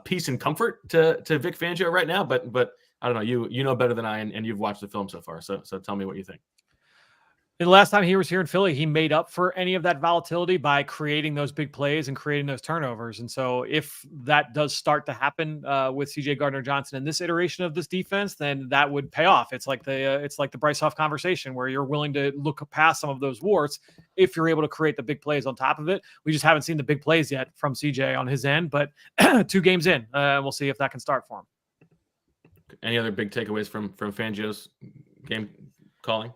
peace and comfort to Vic Fangio right now, but I don't know. You know better than I, and you've watched the film so far. So tell me what you think. The last time he was here in Philly, he made up for any of that volatility by creating those big plays and creating those turnovers. And so if that does start to happen with CJ Gardner-Johnson in this iteration of this defense, then that would pay off. It's like the Bryce Huff conversation where you're willing to look past some of those warts if you're able to create the big plays on top of it. We just haven't seen the big plays yet from CJ on his end, but 2 games in, we'll see if that can start for him. Any other big takeaways from Fangio's game calling?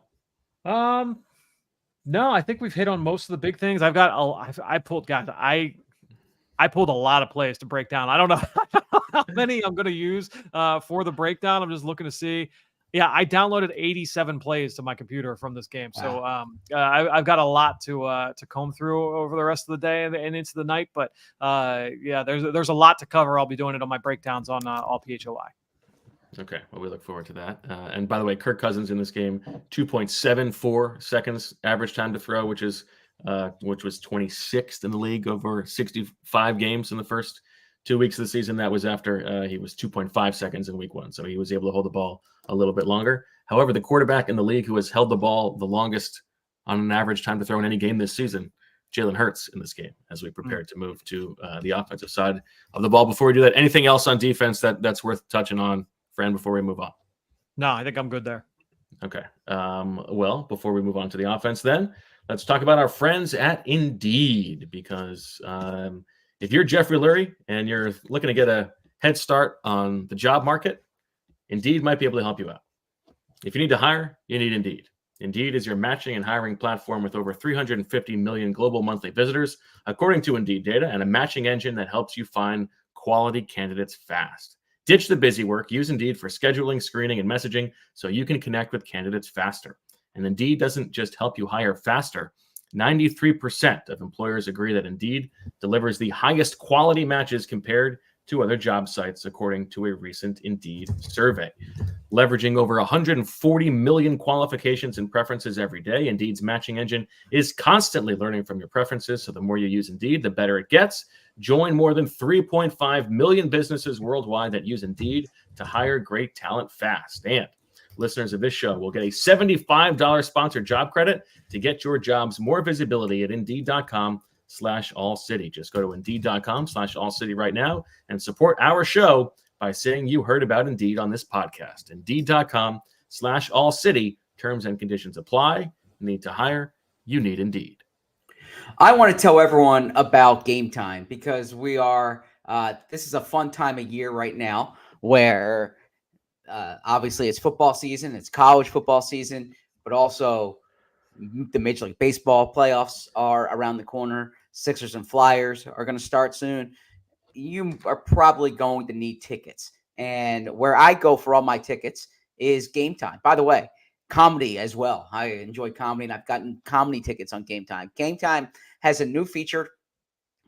No, I think we've hit on most of the big things. I pulled a lot of plays to break down. I don't know how many I'm going to use for the breakdown. I'm just looking to see. Yeah, I downloaded 87 plays to my computer from this game. So I've got a lot to comb through over the rest of the day and into the night. But there's a lot to cover. I'll be doing it on my breakdowns on all PHLY. Okay, well, we look forward to that. And by the way, Kirk Cousins in this game, 2.74 seconds average time to throw, which was 26th in the league over 65 games in the first 2 weeks of the season. That was after he was 2.5 seconds in week 1, so he was able to hold the ball a little bit longer. However, the quarterback in the league who has held the ball the longest on an average time to throw in any game this season, Jalen Hurts in this game, as we prepare to move to the offensive side of the ball. Before we do that, anything else on defense that's worth touching on, Fran, before we move on? No, I think I'm good there. Okay. Well, before we move on to the offense, then let's talk about our friends at Indeed, because if you're Jeffrey Lurie and you're looking to get a head start on the job market, Indeed might be able to help you out. If you need to hire, you need Indeed. Indeed is your matching and hiring platform with over 350 million global monthly visitors, according to Indeed data, and a matching engine that helps you find quality candidates fast. Ditch the busy work. Use Indeed for scheduling, screening, and messaging so you can connect with candidates faster. And Indeed doesn't just help you hire faster. 93% of employers agree that Indeed delivers the highest quality matches compared to other job sites, according to a recent Indeed survey. Leveraging over 140 million qualifications and preferences every day, Indeed's matching engine is constantly learning from your preferences, so the more you use Indeed, the better it gets. Join more than 3.5 million businesses worldwide that use Indeed to hire great talent fast. And listeners of this show will get a $75 sponsored job credit to get your jobs more visibility at Indeed.com/allcity. Just go to Indeed.com/allcity right now and support our show by saying you heard about Indeed on this podcast. Indeed.com/allcity. Terms and conditions apply. Need to hire? You need Indeed. I want to tell everyone about Game Time because we are this is a fun time of year right now where obviously it's football season, it's college football season, but also the Major League Baseball playoffs are around the corner. Sixers and Flyers are going to start soon. You are probably going to need tickets. And where I go for all my tickets is Game Time. By the way, comedy as well. I enjoy comedy, and I've gotten comedy tickets on Game Time. Game Time has a new feature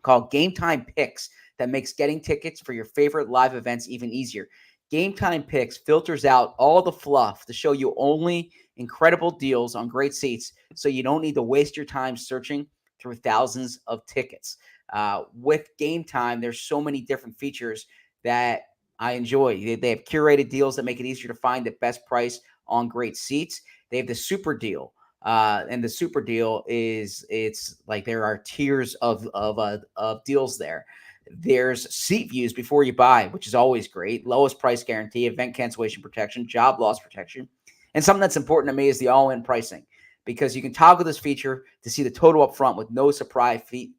called Game Time Picks that makes getting tickets for your favorite live events even easier. Game Time Picks filters out all the fluff to show you only incredible deals on great seats, so you don't need to waste your time searching through thousands of tickets. With Game Time, there's so many different features that I enjoy. They have curated deals that make it easier to find the best price on great seats. They have the super deal. And the super deal it's like there are tiers of deals there. There's seat views before you buy, which is always great. Lowest price guarantee, event cancellation protection, job loss protection. And something that's important to me is the all-in pricing. because you can toggle this feature to see the total up front with no surprise fees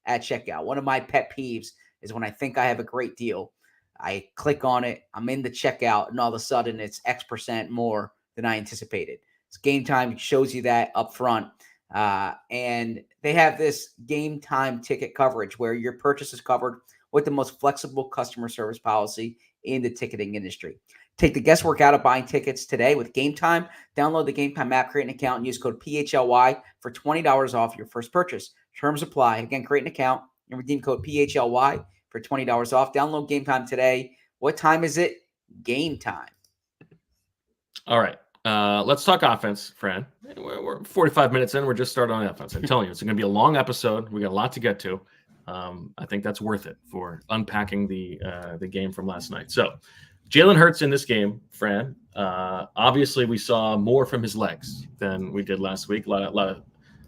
at checkout. One of my pet peeves is when I think I have a great deal, I click on it, I'm in the checkout, and all of a sudden it's X% more than I anticipated. It's Game Time shows you that up front. And they have this Game Time ticket coverage where your purchase is covered with the most flexible customer service policy in the ticketing industry. Take the guesswork out of buying tickets today with Game Time. Download the Game Time app, create an account, and use code PHLY for $20 off your first purchase. Terms apply. Again, create an account and redeem code PHLY for $20 off. Download Game Time today. What time is it? Game time. All right. Let's talk offense, Fran. We're 45 minutes in. We're just starting on offense. I'm telling you, it's going to be a long episode. We got a lot to get to. I think that's worth it for unpacking the game from last night. So, Jalen Hurts in this game, Fran. Obviously, we saw more from his legs than we did last week. A lot of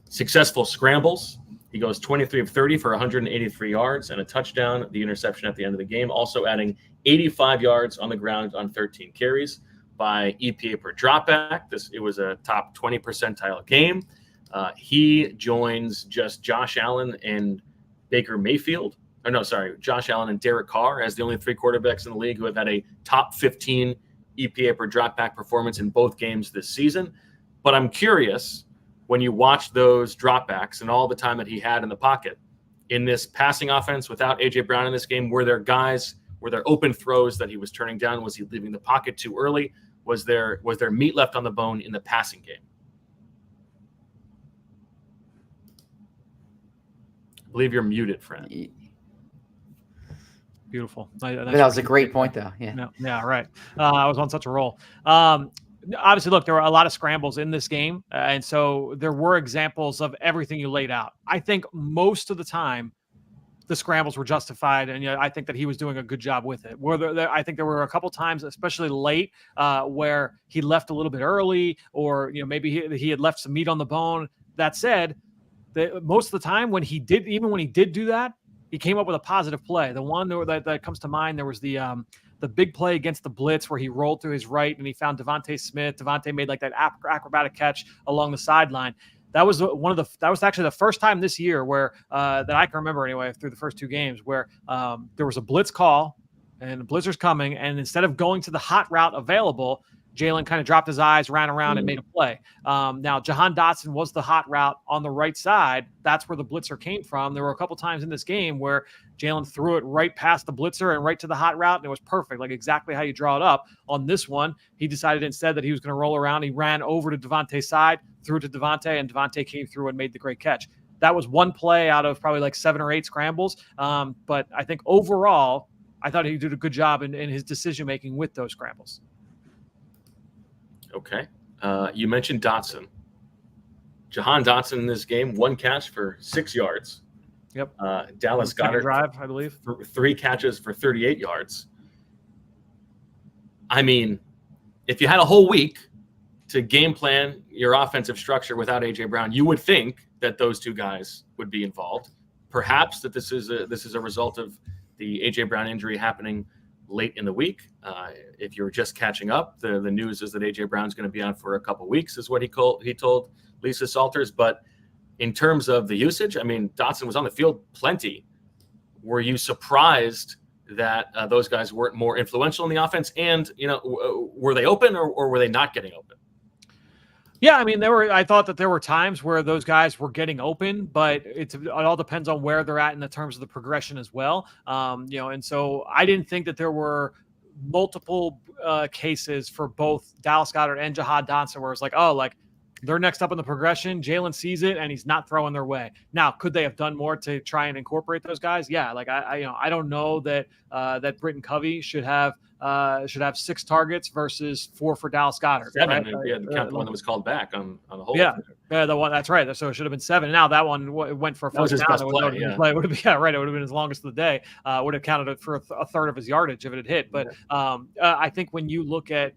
successful scrambles. He goes 23 of 30 for 183 yards and a touchdown. The interception at the end of the game, also adding 85 yards on the ground on 13 carries. By EPA per dropback, it was a top 20 percentile game. He joins just Josh Allen and Baker Mayfield. Josh Allen and Derek Carr as the only 3 quarterbacks in the league who have had a top 15 EPA per dropback performance in both games this season. But I'm curious, when you watch those dropbacks and all the time that he had in the pocket in this passing offense without A.J. Brown in this game, were there open throws that he was turning down? Was he leaving the pocket too early? Was there meat left on the bone in the passing game? I believe you're muted, Fran. Beautiful. That was a great point, though. Yeah, right. I was on such a roll. Obviously, look, there were a lot of scrambles in this game, and so there were examples of everything you laid out. I think most of the time, the scrambles were justified, and I think that he was doing a good job with it. I think there were a couple times, especially late, where he left a little bit early, or maybe he had left some meat on the bone. That said, most of the time when he did do that, he came up with a positive play. The one that comes to mind, there was the big play against the blitz where he rolled to his right and he found Devontae Smith. Devontae made like that acrobatic catch along the sideline. That was actually the first time this year where that I can remember anyway through the first 2 games where there was a blitz call and the blitzer's coming, and instead of going to the hot route available, Jalen kind of dropped his eyes, ran around, and made a play. Now, Jahan Dotson was the hot route on the right side. That's where the blitzer came from. There were a couple times in this game where Jalen threw it right past the blitzer and right to the hot route, and it was perfect, like exactly how you draw it up. On this one, he decided instead that he was going to roll around. He ran over to Devontae's side, threw it to Devontae, and Devontae came through and made the great catch. That was one play out of probably like 7 or 8 scrambles. But I think overall, I thought he did a good job in his decision-making with those scrambles. Okay. You mentioned Dotson. Jahan Dotson in this game, 1 catch for 6 yards. Yep. Dallas Goedert drive, I believe. 3 catches for 38 yards. I mean, if you had a whole week to game plan your offensive structure without A.J. Brown, you would think that those 2 guys would be involved. Perhaps that this is a result of the A.J. Brown injury happening late in the week. If you're just catching up, the news is that A.J. Brown's going to be out for a couple weeks, is what he told Lisa Salters. But in terms of the usage, I mean, Dotson was on the field plenty. Were you surprised that those guys weren't more influential in the offense? And, were they open or were they not getting open? Yeah, I mean, I thought that there were times where those guys were getting open, but it all depends on where they're at in the terms of the progression as well. And so I didn't think that there were multiple cases for both Dallas Goedert and Jahan Dotson where it's like, they're next up in the progression. Jalen sees it and he's not throwing their way. Now, could they have done more to try and incorporate those guys? Yeah, I don't know that that Britton Covey should have 6 targets versus 4 for Dallas Goedert. 7, right? count the one that was called back on the whole. Yeah, the one that's right. So it should have been 7. Now that one went for a first down. It would have been his longest of the day. Would have counted for a third of his yardage if it had hit. But I think when you look at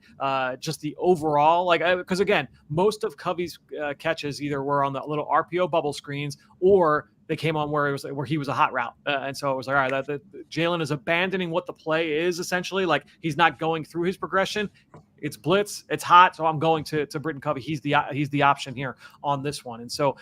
just the overall, because again, most of Covey's catches either were on the little RPO bubble screens or they came on where he was a hot route. And so it was like, all right, Jalen is abandoning what the play is essentially. Like he's not going through his progression. it's blitz, it's hot, so I'm going to Britton Covey. He's the option here on this one. And so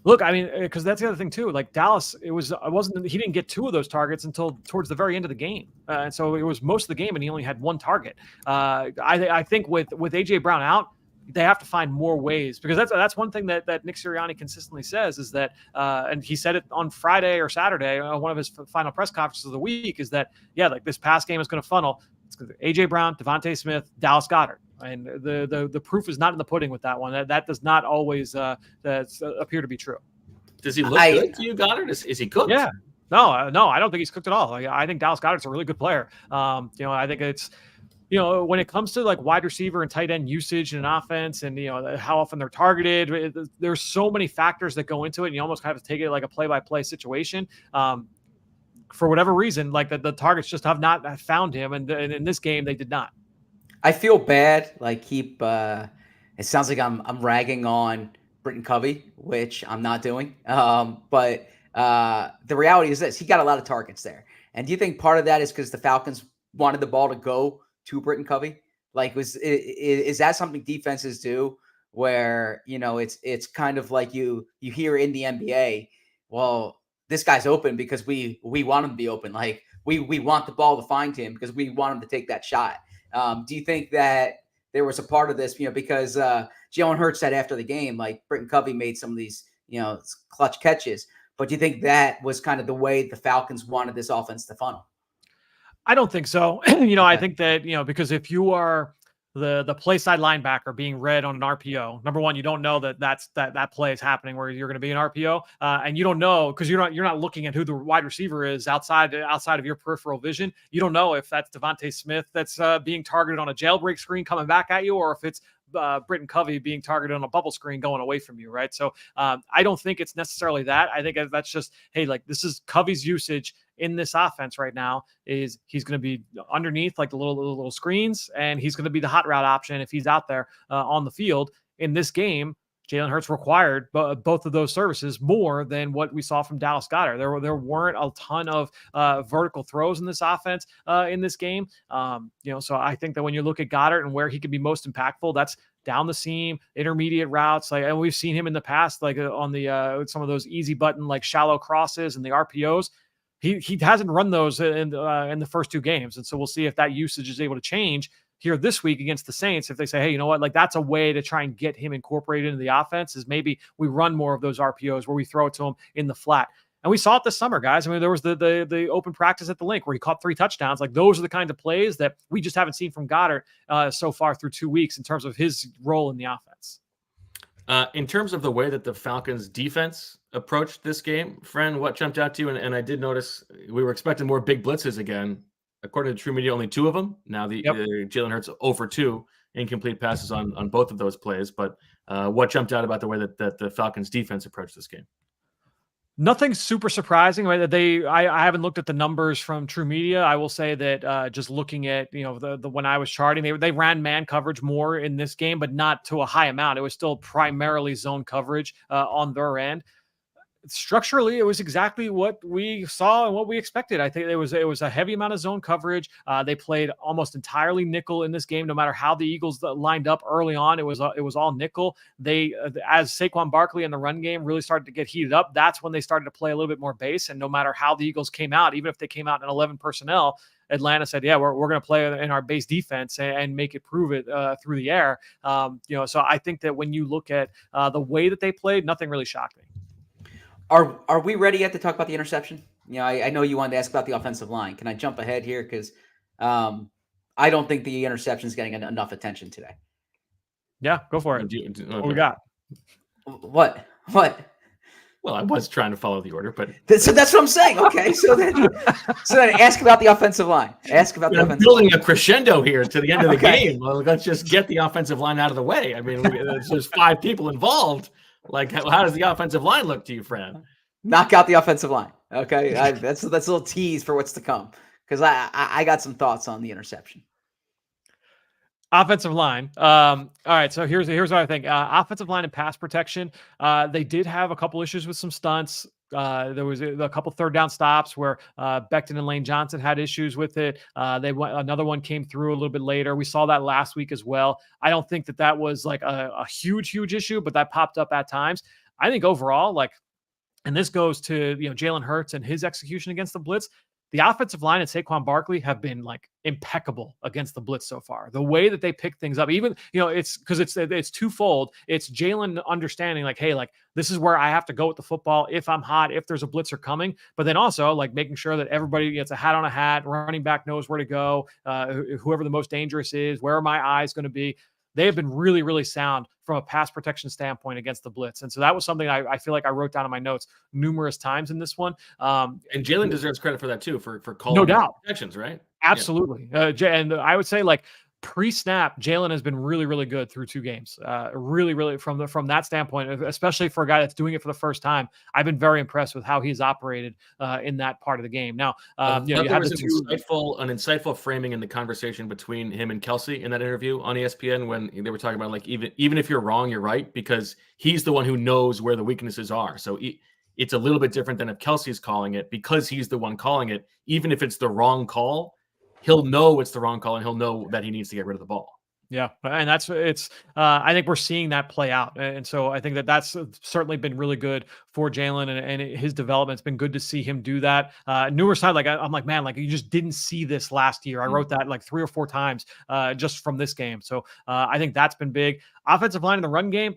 look, I mean, because that's the other thing too. Like Dallas, he didn't get 2 of those targets until towards the very end of the game, and so it was most of the game, and he only had 1 target. I think with AJ Brown out, they have to find more ways, because that's one thing that Nick Sirianni consistently says is that, and he said it on Friday or Saturday, one of his final press conferences of the week, is that like this pass game is going to funnel. It's going to AJ Brown, Devontae Smith, Dallas Goedert. And the proof is not in the pudding with that one. That does not always appear to be true. Does he look good to you, Goedert? Is he cooked? Yeah. No, I don't think he's cooked at all. I think Dallas Goedert's a really good player. I think it's, when it comes to like wide receiver and tight end usage in an offense, and how often they're targeted, there's so many factors that go into it, and you almost have to take it like a play-by-play situation. For whatever reason, like the targets just have not found him, and in this game they did not. I feel bad. Like it sounds like I'm ragging on Britton Covey, which I'm not doing. But the reality is this: he got a lot of targets there. And do you think part of that is because the Falcons wanted the ball to go to Britton Covey? Like, is that something defenses do, where it's kind of like you hear in the NBA, well, this guy's open because we want him to be open. Like we want the ball to find him because we want him to take that shot. Do you think that there was a part of this, because Jalen Hurts said after the game, like Britton Covey made some of these, clutch catches, but do you think that was kind of the way the Falcons wanted this offense to funnel? I don't think so. Okay. I think that, because if you are the play side linebacker being read on an RPO, number one, you don't know that play is happening where you're going to be an RPO, and you don't know, because you're not looking at who the wide receiver is outside of your peripheral vision. You don't know if that's Devontae Smith that's being targeted on a jailbreak screen coming back at you, or if it's Britton Covey being targeted on a bubble screen going away from you, right? So I don't think it's necessarily that. I think that's just, hey, like this is Covey's usage in this offense right now, is he's going to be underneath like the little screens, and he's going to be the hot route option if he's out there on the field. In this game, Jalen Hurts required both of those services more than what we saw from Dallas Goedert. There weren't a ton of vertical throws in this offense in this game. So I think that when you look at Goedert and where he can be most impactful, that's down the seam, intermediate routes. Like, and we've seen him in the past, like on the some of those easy button, like shallow crosses and the RPOs. He hasn't run those in the first 2 games. And so we'll see if that usage is able to change here this week against the Saints. If they say, hey, you know what, like that's a way to try and get him incorporated into the offense, is maybe we run more of those RPOs where we throw it to him in the flat. And we saw it this summer, guys. I mean, there was the open practice at the link where he caught 3 touchdowns. Like those are the kinds of plays that we just haven't seen from Goedert so far through 2 weeks in terms of his role in the offense. In terms of the way that the Falcons defense approached this game, Fran, what jumped out to you? And I did notice we were expecting more big blitzes again. According to True Media, only 2 of them. Now Jalen Hurts 0 for 2 incomplete passes on both of those plays. But what jumped out about the way that the Falcons defense approached this game? Nothing super surprising. I haven't looked at the numbers from True Media. I will say that just looking at the when I was charting, they ran man coverage more in this game, but not to a high amount. It was still primarily zone coverage on their end. Structurally, it was exactly what we saw and what we expected. I think it was a heavy amount of zone coverage. They played almost entirely nickel in this game. No matter how the Eagles lined up early on, it was all nickel. They, as Saquon Barkley in the run game really started to get heated up, that's when they started to play a little bit more base. And no matter how the Eagles came out, even if they came out in 11 personnel, Atlanta said, yeah, we're going to play in our base defense and make it prove it through the air. So I think that when you look at the way that they played, nothing really shocked me. Are we ready yet to talk about the interception? I know you wanted to ask about the offensive line. Can I jump ahead here? Because I don't think the interception is getting enough attention today. Yeah, go for it. Okay. What we got? What? Well, I was trying to follow the order, but so that's what I'm saying. Okay, so then ask about the offensive line. Ask about the offensive building line. a crescendo here to the end of the game. Well, let's just get the offensive line out of the way. I mean, there's 5 people involved. Like, how does the offensive line look to you, Fran? Knock out the offensive line. Okay, that's a little tease for what's to come, because I got some thoughts on the interception. Offensive line. All right, so here's what I think. Offensive line and pass protection. They did have a couple issues with some stunts. There was a couple third down stops where Becton and Lane Johnson had issues with it. Another one came through a little bit later. We saw that last week as well. I don't think that was like a huge issue, but that popped up at times. I think overall, like, and this goes to, Jalen Hurts and his execution against the blitz. The offensive line and Saquon Barkley have been like impeccable against the blitz so far. The way that they pick things up, even, it's because it's twofold. It's Jalen understanding like, hey, like this is where I have to go with the football if I'm hot, if there's a blitzer coming, but then also like making sure that everybody gets a hat on a hat, running back knows where to go, whoever the most dangerous is, where are my eyes going to be? They have been really, really sound from a pass protection standpoint against the blitz. And so that was something I feel like I wrote down in my notes numerous times in this one. And Jalen deserves credit for that too, for calling no doubt protections, right? Absolutely. Yeah. And I would say like pre-snap, Jalen has been really, really good through 2 games. Really, really from that standpoint, especially for a guy that's doing it for the first time. I've been very impressed with how he's operated in that part of the game. Now, there was an insightful framing in the conversation between him and Kelsey in that interview on ESPN when they were talking about like even if you're wrong, you're right, because he's the one who knows where the weaknesses are. So it's a little bit different than if Kelsey's calling it, because he's the one calling it. Even if it's the wrong call, he'll know it's the wrong call and he'll know that he needs to get rid of the ball. Yeah. And I think we're seeing that play out. And so I think that's certainly been really good for Jalen and his development. It's been good to see him do that. Numerous times, like I'm like, man, like you just didn't see this last year. I wrote that like 3 or 4 times just from this game. So I think that's been big. Offensive line in the run game.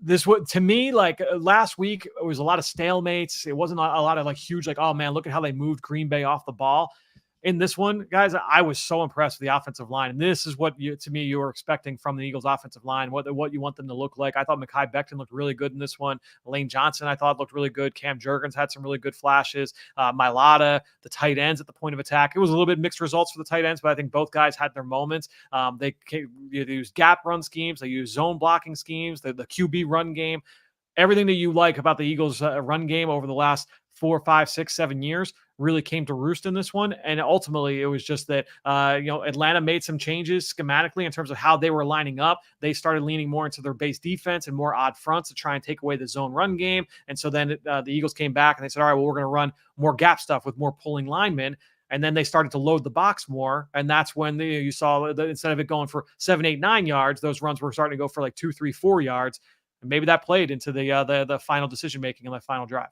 This was to me like last week, it was a lot of stalemates. It wasn't a lot of like huge, like, oh man, look at how they moved Green Bay off the ball. In this one, guys, I was so impressed with the offensive line. And this is what you were expecting from the Eagles offensive line, what you want them to look like. I thought Mekhi Becton looked really good in this one. Lane Johnson, I thought looked really good. Cam Jurgens had some really good flashes. Mailata, the tight ends at the point of attack. It was a little bit mixed results for the tight ends, but I think both guys had their moments. They used gap run schemes. They used zone blocking schemes, the QB run game. Everything that you like about the Eagles run game over the last 4, 5, 6, 7 years really came to roost in this one. And ultimately it was just that, Atlanta made some changes schematically in terms of how they were lining up. They started leaning more into their base defense and more odd fronts to try and take away the zone run game. And so then the Eagles came back and they said, all right, well, we're going to run more gap stuff with more pulling linemen. And then they started to load the box more. And that's when you saw instead of it going for 7, 8, 9 yards, those runs were starting to go for like 2, 3, 4 yards. And maybe that played into the final decision-making on that final drive.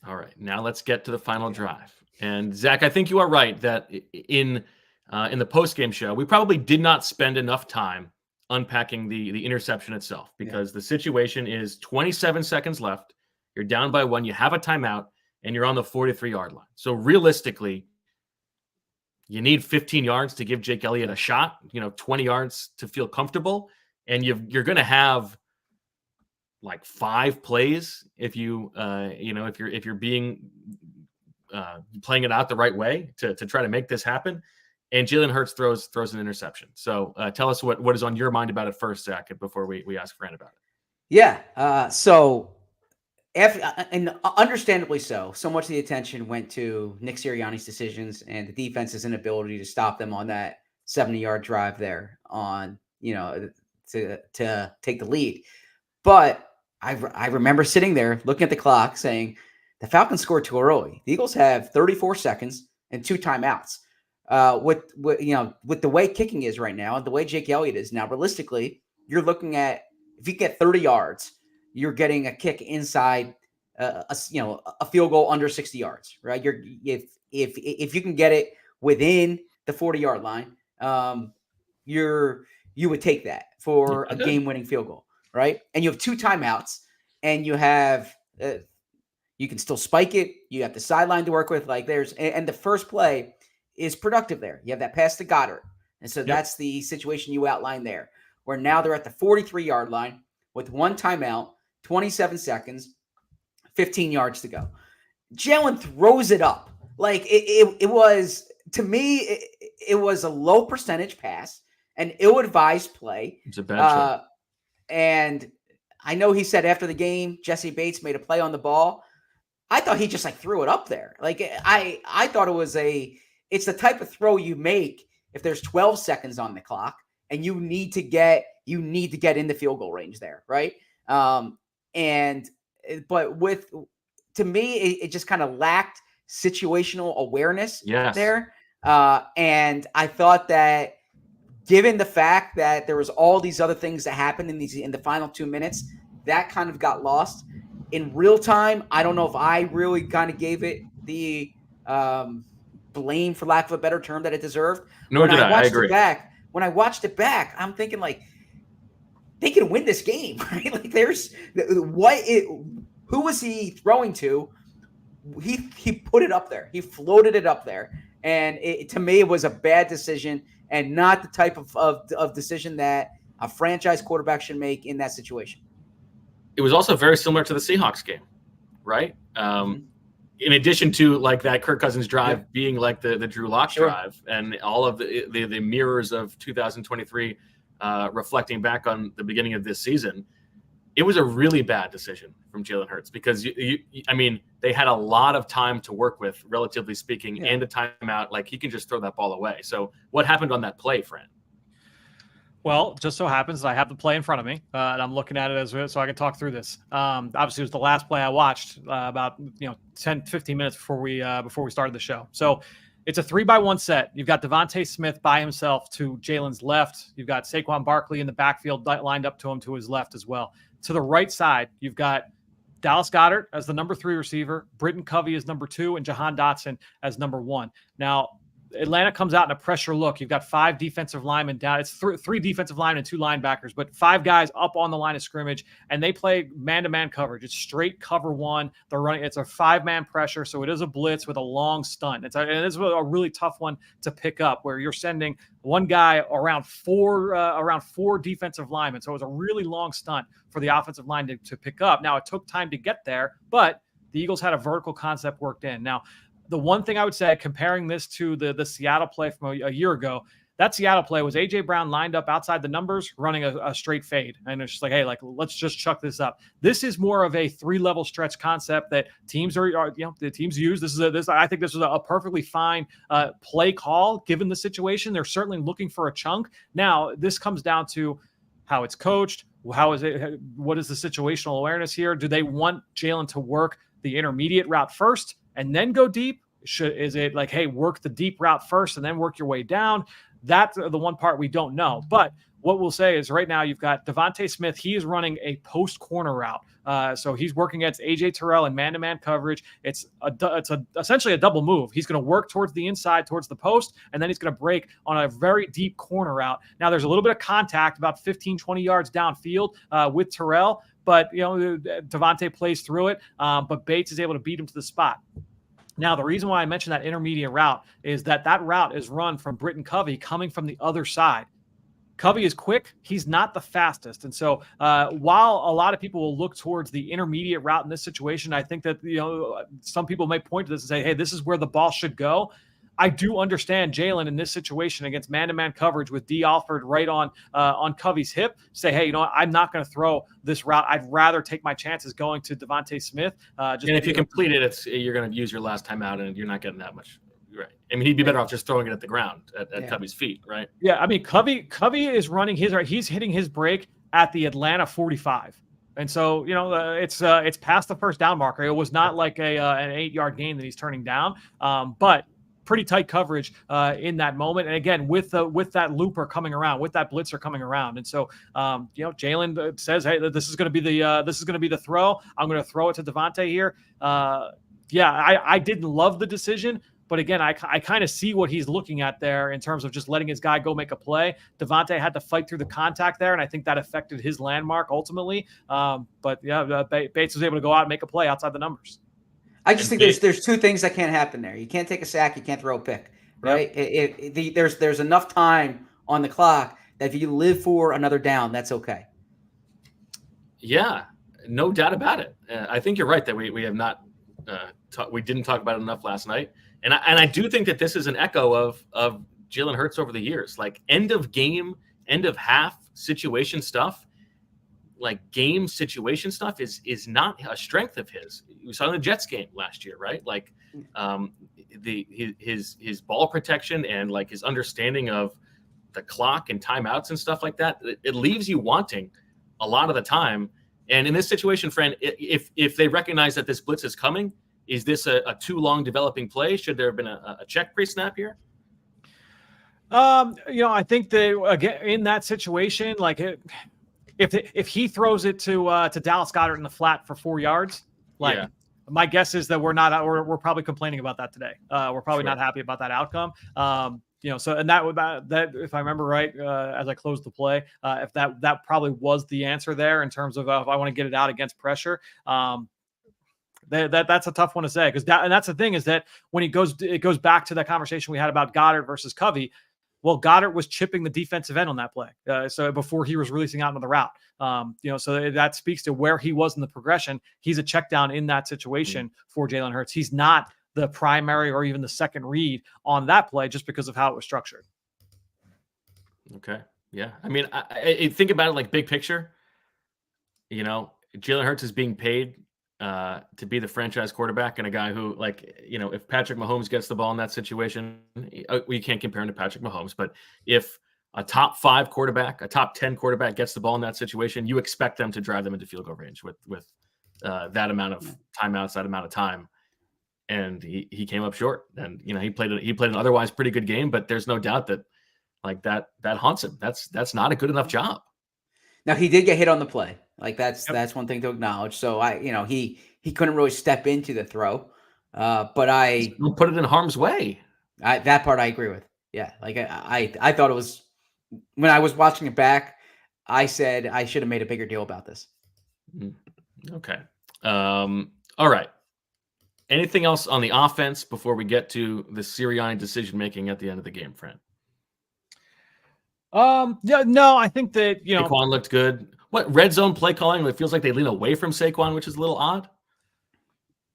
All right, now let's get to the final drive. And Zach, I think you are right that in the post-game show, we probably did not spend enough time unpacking the interception itself, because the situation is 27 seconds left. You're down by 1. You have a timeout, and you're on the 43-yard line. So realistically, you need 15 yards to give Jake Elliott a shot. 20 yards to feel comfortable, and you're going to have like 5 plays if you if you're being playing it out the right way to try to make this happen. And Jalen Hurts throws an interception. So tell us what is on your mind about it first, Zach, before we ask Fran about it. Yeah. So and understandably so much of the attention went to Nick Sirianni's decisions and the defense's inability to stop them on that 70-yard drive there on, to take the lead. But I remember sitting there looking at the clock saying the Falcons scored too early. The Eagles have 34 seconds and 2 timeouts. With the way kicking is right now and the way Jake Elliott is now, realistically, you're looking at, if you get 30 yards, you're getting a kick inside a field goal under 60 yards, right? If you can get it within the 40-yard line, you would take that for a game-winning field goal. Right. And you have 2 timeouts and you have, you can still spike it. You have the sideline to work with. Like and the first play is productive there. You have that pass to Goedert. And so that's the situation you outlined there, where now they're at the 43-yard line with 1 timeout, 27 seconds, 15 yards to go. Jalen throws it up. Like it was, to me, it was a low percentage pass, an ill-advised play. It's a bad shot. And I know he said after the game, Jesse Bates made a play on the ball. I thought he just like threw it up there. Like I thought it's the type of throw you make if there's 12 seconds on the clock and you need to get in the field goal range there. Right. But with to me, it just kind of lacked situational awareness there. And I thought that given the fact that there was all these other things that happened in the final 2 minutes, that kind of got lost. In real time, I don't know if I really kind of gave it the blame, for lack of a better term, that it deserved. Nor did I. I agree. When I watched it back, I'm thinking like, they can win this game, right? Like who was he throwing to? He put it up there. He floated it up there. And to me, it was a bad decision and not the type of decision that a franchise quarterback should make in that situation. It was also very similar to the Seahawks game, right? In addition to like that Kirk Cousins drive being like the Drew Lock drive, and all of the mirrors of 2023 reflecting back on the beginning of this season, it was a really bad decision from Jalen Hurts because I mean, they had a lot of time to work with, relatively speaking, and a timeout. Like, he can just throw that ball away. So what happened on that play, Fran? Well, just so happens that I have the play in front of me, and I'm looking at it so I can talk through this. Obviously, it was the last play I watched about 10, 15 minutes before we started the show. So it's a 3-by-1 set. You've got Devontae Smith by himself to Jalen's left. You've got Saquon Barkley in the backfield lined up to him to his left as well. To the right side, you've got Dallas Goedert as the number 3 receiver, Britton Covey as number 2, and Jahan Dotson as number 1. Now, Atlanta comes out in a pressure look. You've got 5 defensive linemen down. It's 3 defensive linemen and 2 linebackers, but 5 guys up on the line of scrimmage, and they play man-to-man coverage. It's straight cover 1. They're running. It's a 5-man pressure, so it is a blitz with a long stunt. And it's a really tough one to pick up, where you're sending one guy around 4 defensive linemen. So it was a really long stunt for the offensive line to pick up. Now, it took time to get there, but the Eagles had a vertical concept worked in. Now, the one thing I would say, comparing this to the Seattle play from a year ago, that Seattle play was A.J. Brown lined up outside the numbers, running a straight fade. And it's just like, hey, like, let's just chuck this up. This is more of a 3-level stretch concept that teams the teams use. I think this was a perfectly fine play call, given the situation. They're certainly looking for a chunk. Now, this comes down to how it's coached. How is it? What is the situational awareness here? Do they want Jalen to work the intermediate route first and then go deep? Is it like, hey, work the deep route first and then work your way down? That's the one part we don't know. But what we'll say is right now you've got Devontae Smith. He is running a post corner route. So he's working against AJ Terrell in man-to-man coverage. It's essentially a double move. He's going to work towards the inside, towards the post, and then he's going to break on a very deep corner route. Now, there's a little bit of contact about 15, 20 yards downfield with Terrell, but Devontae plays through it, but Bates is able to beat him to the spot. Now, the reason why I mentioned that intermediate route is that route is run from Britton Covey coming from the other side. Covey is quick. He's not the fastest. And so while a lot of people will look towards the intermediate route in this situation, I think that, some people may point to this and say, hey, this is where the ball should go. I do understand Jalen in this situation against man-to-man coverage with D. Alford right on Covey's hip. Say, hey, I'm not going to throw this route. I'd rather take my chances going to Devontae Smith. And if you complete it, you're going to use your last time out, and you're not getting that much. Right. I mean, he'd be better off just throwing it at the ground at Covey's feet, right? Yeah. I mean, Covey is running he's hitting his break at the Atlanta 45. And so, it's past the first down marker. It was not like an 8-yard gain that he's turning down. But pretty tight coverage in that moment. And again, with that looper coming around, with that blitzer coming around. And so, Jalen says, hey, this is going to be the throw. I'm going to throw it to Devontae here. I didn't love the decision, but again, I kind of see what he's looking at there in terms of just letting his guy go make a play. Devontae had to fight through the contact there, and I think that affected his landmark ultimately. Bates was able to go out and make a play outside the numbers. I just think there's 2 things that can't happen there. You can't take a sack. You can't throw a pick, right? Yep. There's enough time on the clock that if you live for another down, that's okay. Yeah, no doubt about it. I think you're right that we have not we didn't talk about it enough last night. And I do think that this is an echo of Jalen Hurts over the years, like end of game, end of half situation stuff. Like game situation stuff is not a strength of his. We saw in the Jets game last year, right? Like his ball protection and like his understanding of the clock and timeouts and stuff like that. It leaves you wanting a lot of the time. And in this situation, Fran, if they recognize that this blitz is coming, is this a too long developing play? Should there have been a check pre-snap here? I think that again in that situation, like if he throws it to Dallas Goedert in the flat for 4 yards, my guess is that we're probably complaining about that today. We're probably not happy about that outcome. So and that if I remember right, as I closed the play, if that probably was the answer there in terms of if I want to get it out against pressure. That's a tough one to say because that's the thing is that when it goes back to that conversation we had about Goedert versus Covey. Well, Goedert was chipping the defensive end on that play. So before he was releasing out into the route, so that speaks to where he was in the progression. He's a check down in that situation for Jalen Hurts. He's not the primary or even the second read on that play just because of how it was structured. Okay. Yeah. I mean, I think about it like big picture, Jalen Hurts is being paid to be the franchise quarterback and a guy who, if Patrick Mahomes gets the ball in that situation, we can't compare him to Patrick Mahomes, but if a top 5 quarterback, a top 10 quarterback gets the ball in that situation, you expect them to drive them into field goal range with that amount of timeouts, that amount of time. And he came up short. And he played an otherwise pretty good game, but there's no doubt that that haunts him. That's not a good enough job. Now he did get hit on the play. That's one thing to acknowledge. So he couldn't really step into the throw. But I put it in harm's way. That part I agree with. Yeah. I thought it was when I was watching it back, I said I should have made a bigger deal about this. Okay. All right. Anything else on the offense before we get to the Sirianni decision making at the end of the game, Fran? No, I think that Saquon looked good. What red zone play calling? It feels like they lean away from Saquon, which is a little odd.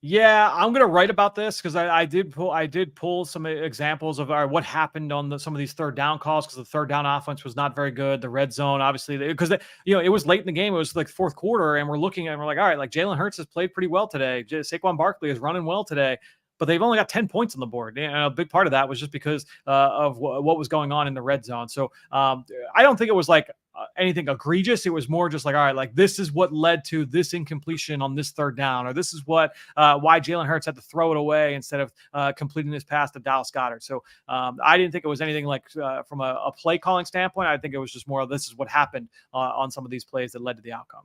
Yeah, I'm gonna write about this because I did pull some examples of what happened on some of these third down calls because the third down offense was not very good. The red zone, obviously, because it was late in the game. It was like fourth quarter, and we're looking and we're like, all right, like Jalen Hurts has played pretty well today. Saquon Barkley is running well today. But they've only got 10 points on the board. And a big part of that was just because of what was going on in the red zone. So I don't think it was like anything egregious. It was more just like, all right, like this is what led to this incompletion on this third down, or this is what why Jalen Hurts had to throw it away instead of completing his pass to Dallas Goedert. So I didn't think it was anything like from a play calling standpoint. I think it was just more of this is what happened on some of these plays that led to the outcome.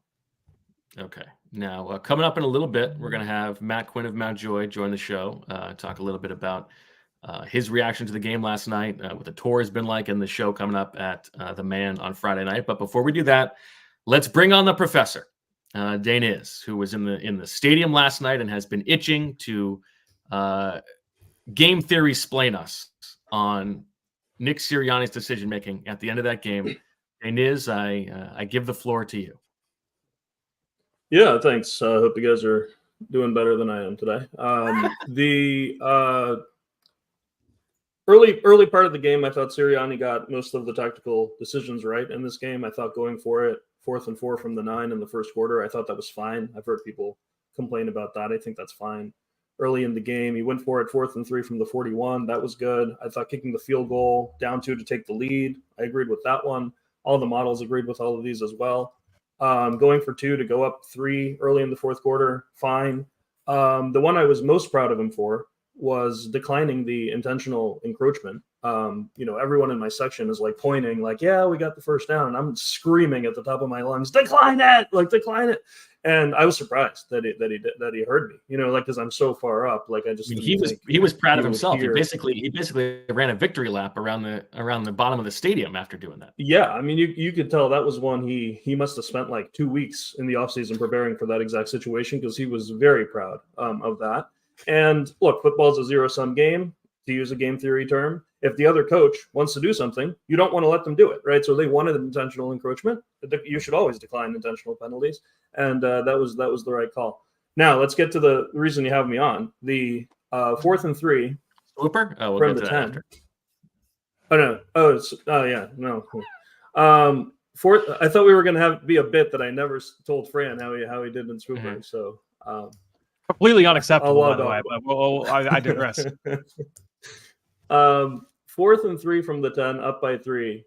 Okay. Now, coming up in a little bit, we're going to have Matt Quinn of Mount Joy join the show, talk a little bit about his reaction to the game last night, what the tour has been like, and the show coming up at the Mann on Friday night. But before we do that, let's bring on the professor, Deniz, who was in the stadium last night and has been itching to game theory splain us on Nick Sirianni's decision-making at the end of that game. Deniz, I give the floor to you. Yeah, thanks. I hope you guys are doing better than I am today. The early part of the game, I thought Sirianni got most of the tactical decisions right in this game. I thought going for it, 4th and 4 from the 9 in the first quarter, I thought that was fine. I've heard people complain about that. I think that's fine. Early in the game, he went for it 4th and 3 from the 41. That was good. I thought kicking the field goal down 2 to take the lead, I agreed with that one. All the models agreed with all of these as well. Going for 2 to go up 3 early in the fourth quarter, fine. The one I was most proud of him for was declining the intentional encroachment. Everyone in my section is like pointing like, yeah, we got the first down. And I'm screaming at the top of my lungs, decline it. And I was surprised that he heard me, because I'm so far up. Like he was proud of himself. He basically ran a victory lap around the bottom of the stadium after doing that. Yeah, I mean, you could tell that was one he must have spent like 2 weeks in the offseason preparing for that exact situation because he was very proud of that. And look, football's a zero-sum game, to use a game theory term. If the other coach wants to do something, you don't want to let them do it, right? So they wanted intentional encroachment. You should always decline intentional penalties, and that was the right call. Now let's get to the reason you have me on. The 4th and 3. Swooper? Oh, we'll from get the to 10. After. Oh no! Oh yeah, no. Fourth. I thought we were going to be a bit that I never told Fran how he did in Swooper. Mm-hmm. So completely unacceptable, by the way. But I digress. 4th and 3 from the 10, up by 3,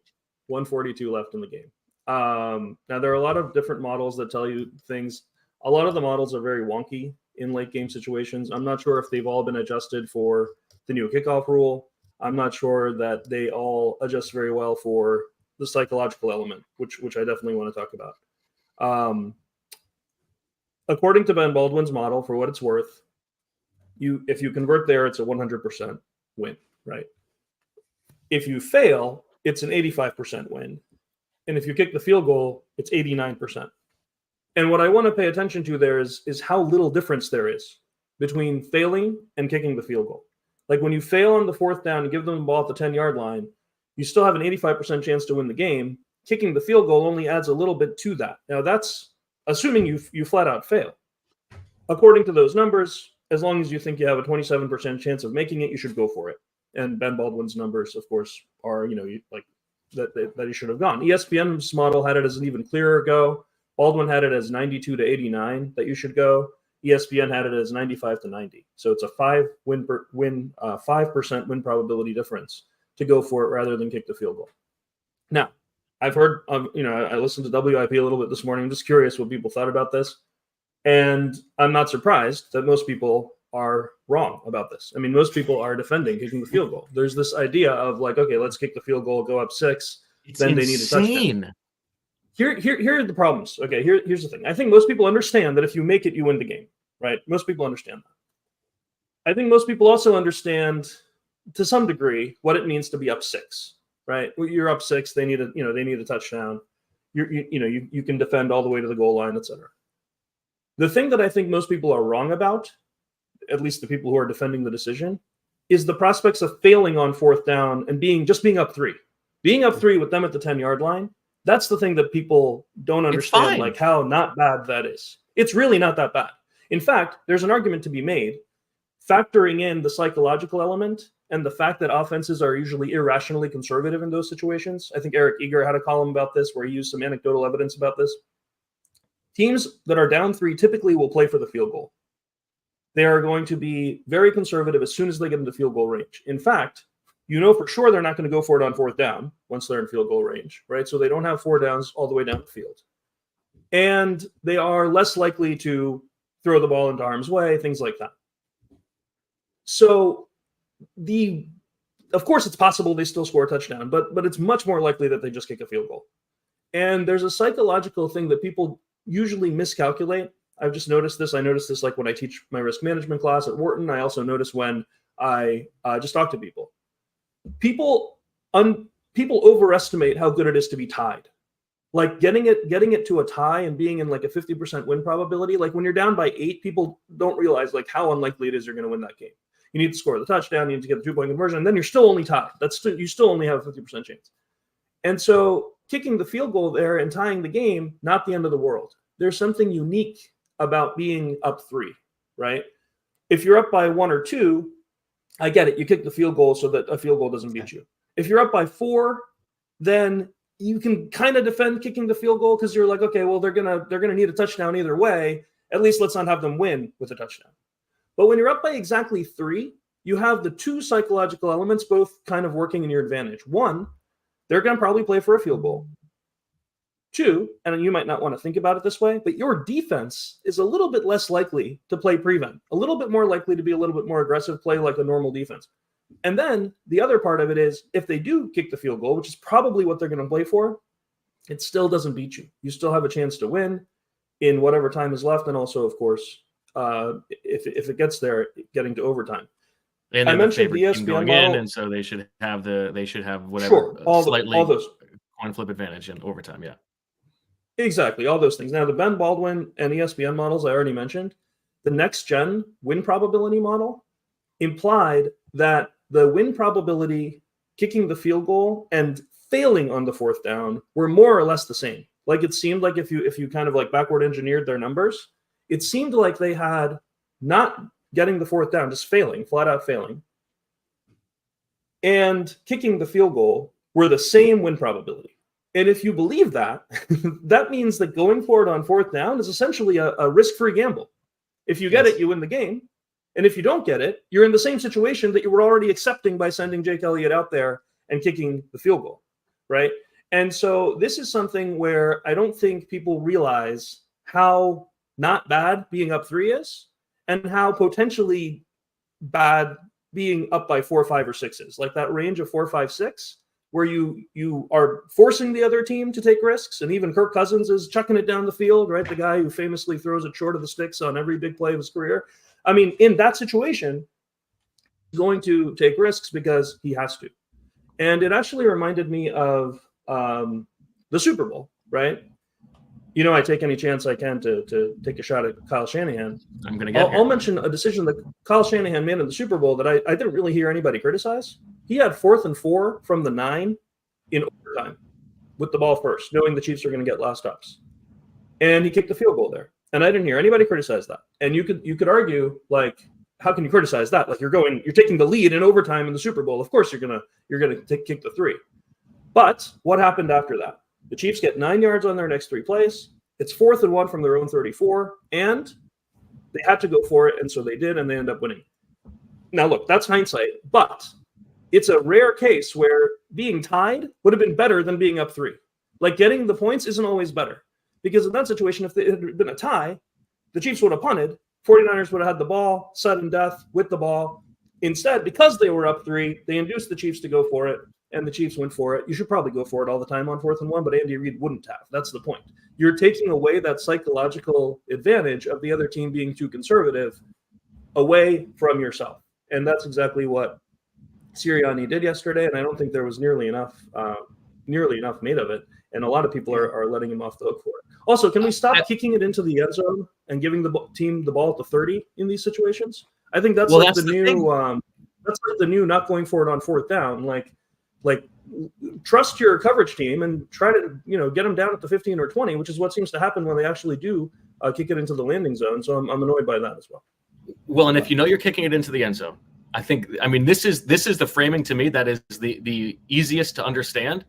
142 left in the game. Now, there are a lot of different models that tell you things. A lot of the models are very wonky in late game situations. I'm not sure if they've all been adjusted for the new kickoff rule. I'm not sure that they all adjust very well for the psychological element, which I definitely want to talk about. According to Ben Baldwin's model, for what it's worth, if you convert there, it's a 100% win, right? If you fail, it's an 85% win. And if you kick the field goal, it's 89%. And what I want to pay attention to there is how little difference there is between failing and kicking the field goal. Like when you fail on the fourth down and give them the ball at the 10-yard line, you still have an 85% chance to win the game. Kicking the field goal only adds a little bit to that. Now, that's assuming you flat out fail. According to those numbers, as long as you think you have a 27% chance of making it, you should go for it. And Ben Baldwin's numbers, of course, are, that he should have gone. ESPN's model had it as an even clearer go. Baldwin had it as 92 to 89 that you should go. ESPN had it as 95 to 90. So it's a 5% win probability difference to go for it rather than kick the field goal. Now, I've heard, I listened to WIP a little bit this morning. I'm just curious what people thought about this. And I'm not surprised that most people are wrong about this. I mean, most people are defending kicking the field goal. There's this idea of like, okay, let's kick the field goal, go up 6, then they need a touchdown. Here are the problems. Okay, here's the thing. I think most people understand that if you make it, you win the game, right? Most people understand that. I think most people also understand to some degree what it means to be up 6, right? You're up 6. They need a touchdown. You can defend all the way to the goal line, etc. The thing that I think most people are wrong about, at least the people who are defending the decision, is the prospects of failing on fourth down and being up 3. Being up 3 with them at the 10-yard line, that's the thing that people don't understand, like how not bad that is. It's really not that bad. In fact, there's an argument to be made, factoring in the psychological element and the fact that offenses are usually irrationally conservative in those situations. I think Eric Eager had a column about this where he used some anecdotal evidence about this. Teams that are down 3 typically will play for the field goal. They are going to be very conservative as soon as they get into field goal range. In fact, for sure they're not going to go for it on fourth down once they're in field goal range, right? So they don't have 4 downs all the way down the field. And they are less likely to throw the ball into harm's way, things like that. So of course it's possible they still score a touchdown, but it's much more likely that they just kick a field goal. And there's a psychological thing that people usually miscalculate. I've just noticed this. I noticed this like when I teach my risk management class at Wharton. I also notice when I just talk to people. People overestimate how good it is to be tied. Like getting it to a tie and being in like a 50% win probability. Like when you're down by 8, people don't realize like how unlikely it is you're going to win that game. You need to score the touchdown, you need to get the 2-point conversion, and then you're still only tied. You still only have a 50% chance. And so kicking the field goal there and tying the game, not the end of the world. There's something unique about being up 3, right? If you're up by 1 or 2, I get it. You kick the field goal so that a field goal doesn't beat you. If you're up by 4, then you can kind of defend kicking the field goal because you're like, okay, well, they're gonna need a touchdown either way. At least let's not have them win with a touchdown. But when you're up by exactly 3, you have the 2 psychological elements both kind of working in your advantage. 1, they're going to probably play for a field goal. 2, and you might not want to think about it this way, but your defense is a little bit less likely to play prevent, a little bit more likely to be a little bit more aggressive, play like a normal defense. And then the other part of it is if they do kick the field goal, which is probably what they're going to play for, it still doesn't beat you. You still have a chance to win in whatever time is left. And also, of course, if it gets there, getting to overtime. And I mentioned the ESPN going model, in, and so they should have whatever sure, all slightly those coin flip advantage in overtime. Yeah, exactly, all those things. Now the Ben Baldwin and ESPN models I already mentioned. The next gen win probability model implied that the win probability kicking the field goal and failing on the fourth down were more or less the same. Like it seemed like if you kind of like backward engineered their numbers, it seemed like they had not getting the fourth down, just failing, flat out failing, and kicking the field goal were the same win probability. And if you believe that, that means that going for it on fourth down is essentially a risk-free gamble. If you get it, you win the game. And if you don't get it, you're in the same situation that you were already accepting by sending Jake Elliott out there and kicking the field goal, right? And so this is something where I don't think people realize how not bad being up 3 is and how potentially bad being up by 4, 5, or 6 is. Like that range of 4, 5, 6, where you are forcing the other team to take risks. And even Kirk Cousins is chucking it down the field, right? The guy who famously throws it short of the sticks on every big play of his career. I mean, in that situation, he's going to take risks because he has to. And it actually reminded me of the Super Bowl, right? You know, I take any chance I can to take a shot at Kyle Shanahan. I'm going to get I'll mention a decision that Kyle Shanahan made in the Super Bowl that I didn't really hear anybody criticize. He had 4th and 4 from the 9 in overtime with the ball first, knowing the Chiefs are going to get last stops. And he kicked the field goal there. And I didn't hear anybody criticize that. And you could argue, like, how can you criticize that? Like, you're taking the lead in overtime in the Super Bowl. Of course you're gonna kick the 3. But what happened after that? The Chiefs get 9 yards on their next 3 plays. It's 4th and 1 from their own 34, and they had to go for it, and so they did, and they end up winning. Now, look, that's hindsight, but it's a rare case where being tied would have been better than being up 3. Like, getting the points isn't always better, because in that situation, if it had been a tie, the Chiefs would have punted. 49ers would have had the ball, sudden death with the ball. Instead, because they were up 3, they induced the Chiefs to go for it, and the Chiefs went for it. You should probably go for it all the time on 4th and 1, but Andy Reid wouldn't have. That's the point. You're taking away that psychological advantage of the other team being too conservative away from yourself. And that's exactly what Sirianni did yesterday, and I don't think there was nearly enough made of it. And a lot of people are letting him off the hook for it. Also, can we stop kicking it into the end zone and giving the team the ball at the 30 in these situations? I think that's that's the new not going for it on 4th down. Like trust your coverage team and try to get them down at the 15 or 20, which is what seems to happen when they actually do kick it into the landing zone. So I'm annoyed by that as well. Well, and if you know you're kicking it into the end zone, I mean this is the framing to me that is the easiest to understand.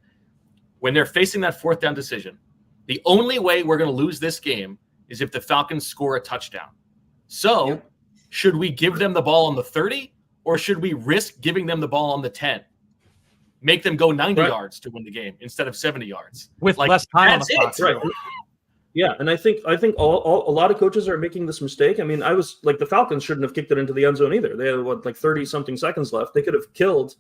When they're facing that 4th down decision, the only way we're going to lose this game is if the Falcons score a touchdown. So should we give them the ball on the 30 or should we risk giving them the ball on the 10? Make them go 90 yards to win the game instead of 70 yards. With less time on the clock. Right. Yeah, and I think a lot of coaches are making this mistake. I mean, the Falcons shouldn't have kicked it into the end zone either. They had 30-something seconds left. They could have killed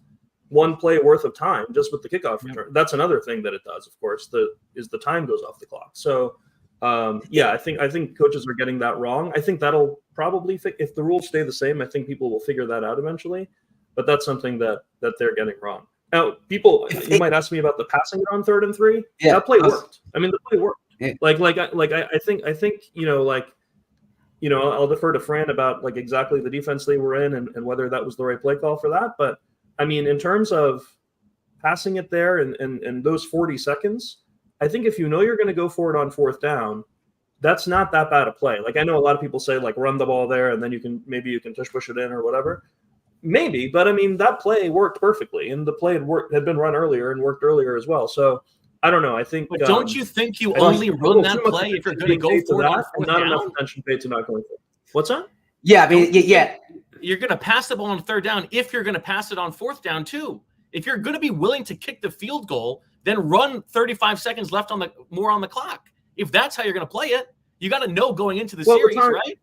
one play worth of time just with the kickoff return. That's another thing that it does, of course, the time goes off the clock. So, I think coaches are getting that wrong. I think that'll probably if the rules stay the same, I think people will figure that out eventually. But that's something that they're getting wrong. Now, you might ask me about the passing it on 3rd and 3. Yeah, that play worked. I mean, the play worked. Yeah. I think I'll defer to Fran about exactly the defense they were in and whether that was the right play call for that. But I mean, in terms of passing it there and those 40 seconds, I think if you're going to go for it on 4th down, that's not that bad a play. Like, I know a lot of people say run the ball there and then you can tush push it in or whatever. Maybe, but I mean, that play worked perfectly, and the play had been run earlier and worked earlier as well. So I don't know. I think. But don't you think you only run that play if you're going to go for it on 4th down? Not enough attention paid to not going for it. What's that? Yeah, I mean, yeah. You're going to pass the ball on 3rd down if you're going to pass it on 4th down too. If you're going to be willing to kick the field goal, then run 35 seconds left on the clock. If that's how you're going to play it, you got to know going into the series, right?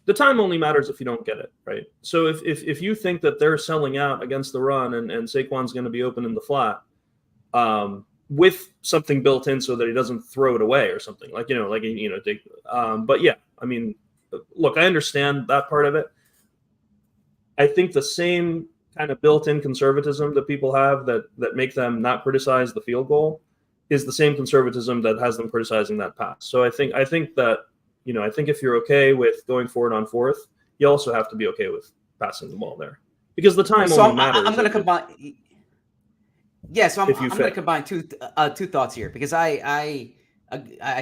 The time only matters if you don't get it, right? So if you think that they're selling out against the run and Saquon's going to be open in the flat, with something built in so that he doesn't throw it away or something but yeah, I mean, look, I understand that part of it. I think the same kind of built-in conservatism that people have that make them not criticize the field goal is the same conservatism that has them criticizing that pass. So I think that. I think if you're okay with going for it on 4th, you also have to be okay with passing the ball there because the time only matters. I'm going to combine. Yeah, so I'm going to combine two thoughts here because I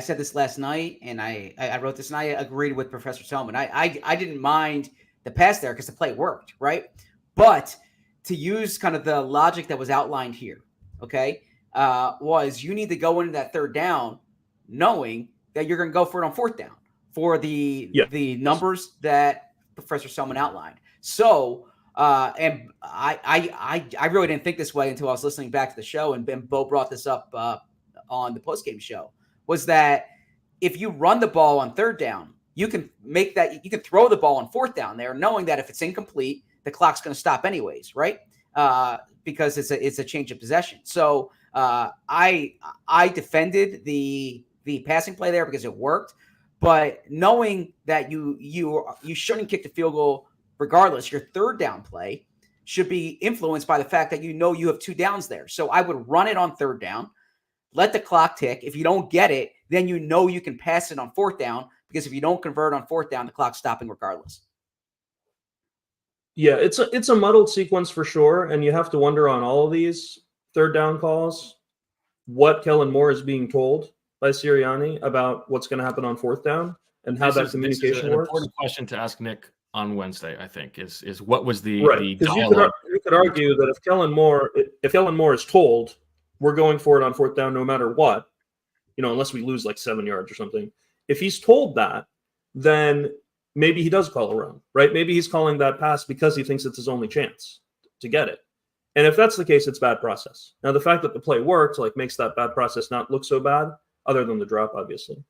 said this last night and I wrote this and I agreed with Professor Selman. I didn't mind the pass there because the play worked, right? But to use kind of the logic that was outlined here, okay, was you need to go into that 3rd down knowing that you're going to go for it on 4th down. For the numbers that Professor Selman outlined. So And I really didn't think this way until I was listening back to the show, and Bo brought this up on the postgame show, was that if you run the ball on third down, you can throw the ball on fourth down there, knowing that if it's incomplete, the clock's going to stop anyways, right? Because it's a change of possession. So I defended the passing play there because it worked, but knowing that you shouldn't kick the field goal regardless, your third down play should be influenced by the fact that you have 2 downs there. So I would run it on third down, let the clock tick. If you don't get it, then you can pass it on fourth down, because if you don't convert on fourth down, the clock's stopping regardless. Yeah, it's a muddled sequence for sure, and you have to wonder on all of these third down calls what Kellen Moore is being told by Sirianni about what's going to happen on fourth down and how that communication this is an works. important question to ask Nick on Wednesday, I think, is what was the dialogue? You could argue that if Kellen Moore is told we're going for it on fourth down no matter what, unless we lose like 7 yards or something, if he's told that, then maybe he does call a run, right? Maybe he's calling that pass because he thinks it's his only chance to get it. And if that's the case, it's bad process. Now, the fact that the play worked makes that bad process not look so bad, other than the drop, obviously.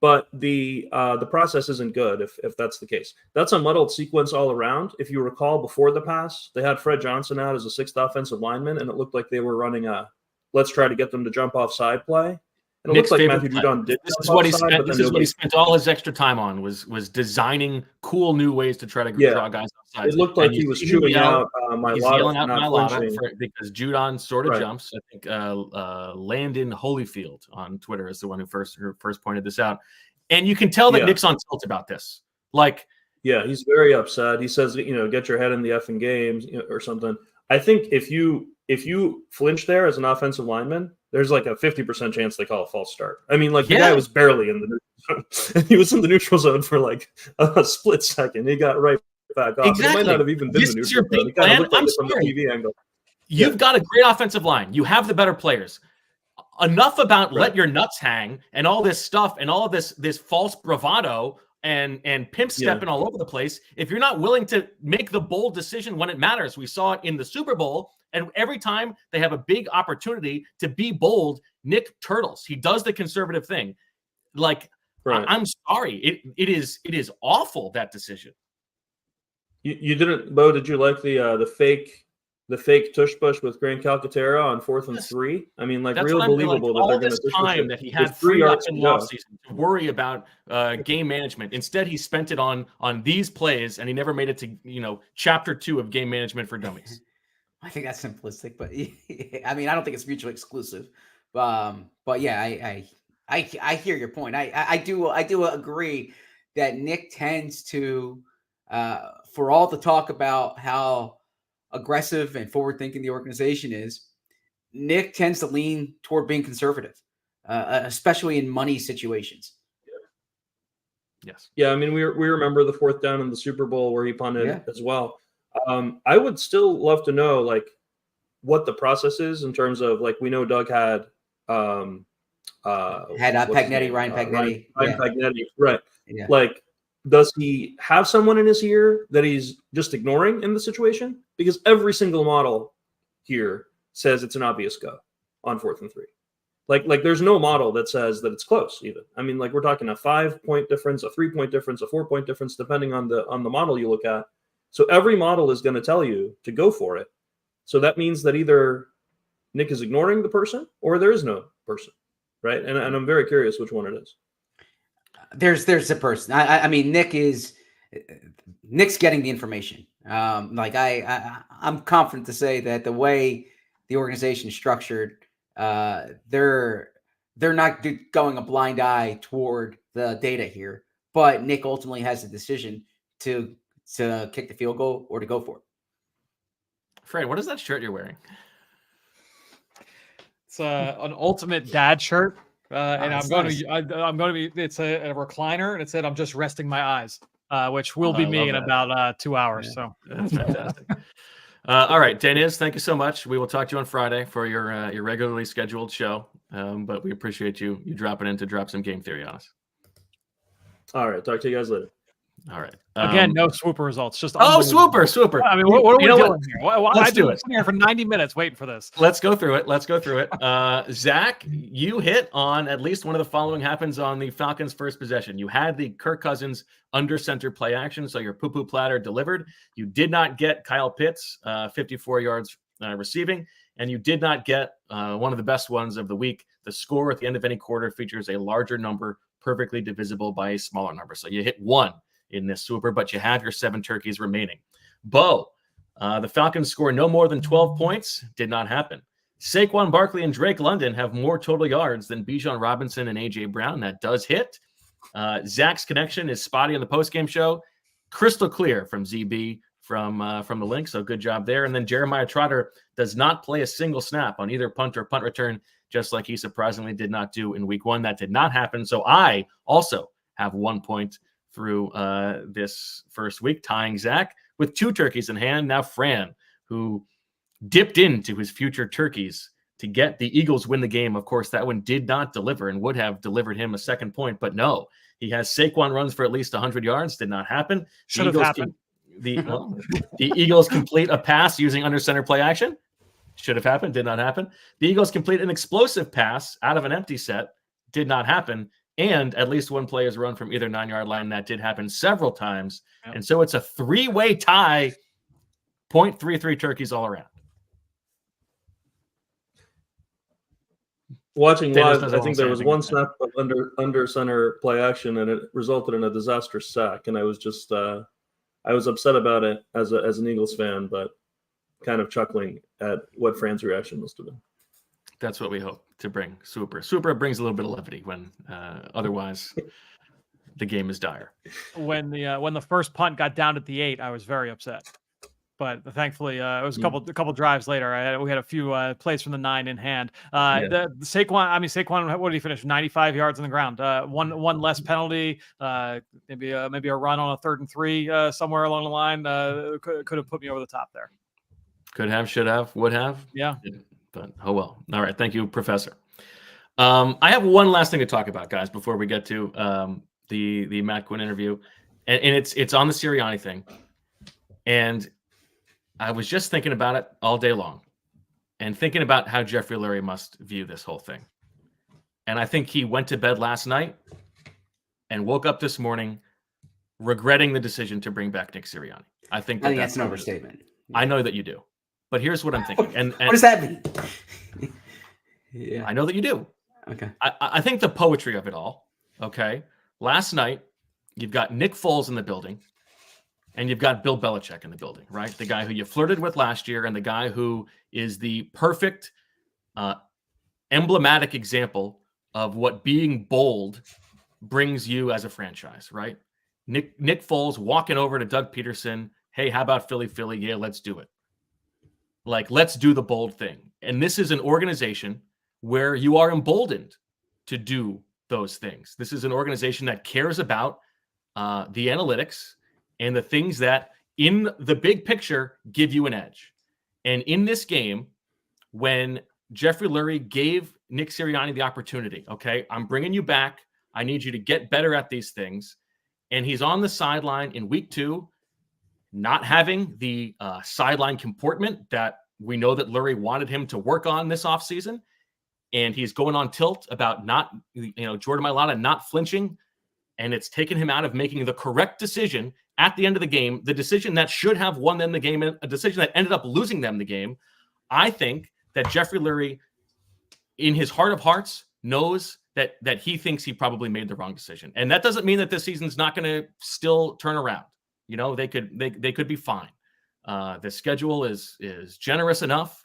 But the process isn't good if that's the case. That's a muddled sequence all around. If you recall, before the pass, they had Fred Johnson out as a 6th offensive lineman, and it looked like they were running a let's try to get them to jump off side play. And it Nick's looked like Matthew Judon did. This is what he spent. This is what he spent all his extra time on, was designing cool new ways to try to draw guys outside. It looked like he was chewing out my because Judon sort of Right. jumps. I think Landon Holyfield on Twitter is the one who first pointed this out, and you can tell that Nick's on tilt about this. Yeah, he's very upset. He says, get your head in the effing games, or something. I think if you flinch there as an offensive lineman, there's like a 50% chance they call a false start. I mean, the guy was barely in the neutral zone. He was in the neutral zone for like a split second. He got right back off. Exactly. It might not have even been the neutral zone. It kind of looked like it from the TV angle. You've got a great offensive line. You have the better players. Enough about let your nuts hang and all this stuff and all of this false bravado and pimp stepping all over the place. If you're not willing to make the bold decision when it matters, we saw it in the Super Bowl. And every time they have a big opportunity to be bold, Nick turtles. He does the conservative thing. I'm sorry. It is awful, that decision. You didn't, Bo, did you like the fake tush push with Grant Calcaterra on 4th and 3? I mean, real believable that they're going to tush push. That he had 3 yards in the offseason to worry about game management. Instead, he spent it on these plays, and he never made it to chapter 2 of Game Management for Dummies. I think that's simplistic, but I mean, I don't think it's mutually exclusive. But yeah, I hear your point. I do agree that Nick tends to, for all the talk about how aggressive and forward-thinking the organization is, Nick tends to lean toward being conservative, especially in money situations. Yes. Yeah, I mean, we remember the 4th down in the Super Bowl where he punted as well. I would still love to know what the process is in terms of we know Doug had Ryan Pagnetti, right? Yeah. Does he have someone in his ear that he's just ignoring in the situation? Because every single model here says it's an obvious go on 4th and 3. There's no model that says that it's close even. I mean, we're talking a 5-point difference, a 3-point difference, a 4-point difference, depending on the model you look at. So every model is going to tell you to go for it. So that means that either Nick is ignoring the person or there is no person, right? And I'm very curious which one it is. There's a person. I mean, Nick's getting the information. I'm confident to say that the way the organization is structured, they're not going a blind eye toward the data here. But Nick ultimately has the decision to kick the field goal or to go for it. Fred, what is that shirt you're wearing? It's an ultimate dad shirt, and I'm going to be. It's a recliner, and it said, "I'm just resting my eyes," which will be me in about 2 hours. Yeah. So that's fantastic. All right, Deniz, thank you so much. We will talk to you on Friday for your regularly scheduled show, but we appreciate you dropping in to drop some game theory on us. All right, talk to you guys later. All right. Again, no Swooper results. Just Oh, unbelievable. Swooper. I mean, what are we know doing what? here? Let's I've do been it. sitting here for 90 minutes waiting for this. Let's go through it. Zach, you hit on at least one of the following happens on the Falcons' first possession. You had the Kirk Cousins under center play action, so your poo-poo platter delivered. You did not get Kyle Pitts, 54 yards receiving, and you did not get one of the best ones of the week. The score at the end of any quarter features a larger number, perfectly divisible by a smaller number. So you hit one in this Swooper, but you have your 7 turkeys remaining. Bo, the Falcons score no more than 12 points. Did not happen. Saquon Barkley and Drake London have more total yards than Bijan Robinson and A.J. Brown. That does hit. Zach's connection is spotty on the postgame show. Crystal clear from ZB from the link, so good job there. And then Jeremiah Trotter does not play a single snap on either punt or punt return, just like he surprisingly did not do in week 1. That did not happen. So I also have 1 point through this first week, tying Zach with 2 turkeys in hand. Now Fran, who dipped into his future turkeys to get the Eagles win the game. Of course, that one did not deliver and would have delivered him a second point, but no. He has Saquon runs for at least 100 yards. Did not happen. Should have happened. The Eagles complete a pass using under center play action. Should have happened. Did not happen. The Eagles complete an explosive pass out of an empty set. Did not happen. And at least one play is run from either 9-yard line. That did happen several times. Yep. And so it's a 3-way tie, 0.33 turkeys all around. Watching live, I think there was one snap of under center play action, and it resulted in a disastrous sack. And I was just, I was upset about it as an Eagles fan, but kind of chuckling at what Fran's reaction must have been. That's what we hope to bring Swooper. Swooper brings a little bit of levity when otherwise the game is dire. When the first punt got down at the 8, I was very upset. But thankfully, it was a couple drives later. We had a few plays from the 9 in hand. The Saquon, what did he finish? 95 yards on the ground. One less penalty. Maybe a run on a 3rd and 3 somewhere along the line. Could have put me over the top there. Could have, should have, would have. Yeah. But oh well. All right. Thank you, Professor. I have one last thing to talk about, guys, before we get to the Matt Quinn interview, and it's on the Sirianni thing, and I was just thinking about it all day long, and thinking about how Jeffrey Lurie must view this whole thing, and I think he went to bed last night and woke up this morning regretting the decision to bring back Nick Sirianni. I think that's an overstatement. I know that you do. But here's what I'm thinking. And what does that mean? Yeah, I know that you do. Okay. I think the poetry of it all. Okay. Last night, you've got Nick Foles in the building, and you've got Bill Belichick in the building, right? The guy who you flirted with last year, and the guy who is the perfect, emblematic example of what being bold brings you as a franchise, right? Nick Foles walking over to Doug Peterson. Hey, how about Philly? Yeah, let's do it. Like, let's do the bold thing. And this is an organization where you are emboldened to do those things. This is an organization that cares about the analytics and the things that in the big picture give you an edge. And in this game, when Jeffrey Lurie gave Nick Sirianni the opportunity, okay, I'm bringing you back. I need you to get better at these things. And he's on the sideline in week 2, not having the sideline comportment that we know that Lurie wanted him to work on this offseason. And he's going on tilt about not, Jordan Mailata not flinching. And it's taken him out of making the correct decision at the end of the game, the decision that should have won them the game, a decision that ended up losing them the game. I think that Jeffrey Lurie, in his heart of hearts, knows that he thinks he probably made the wrong decision. And that doesn't mean that this season's not going to still turn around. They could be fine. The schedule is generous enough.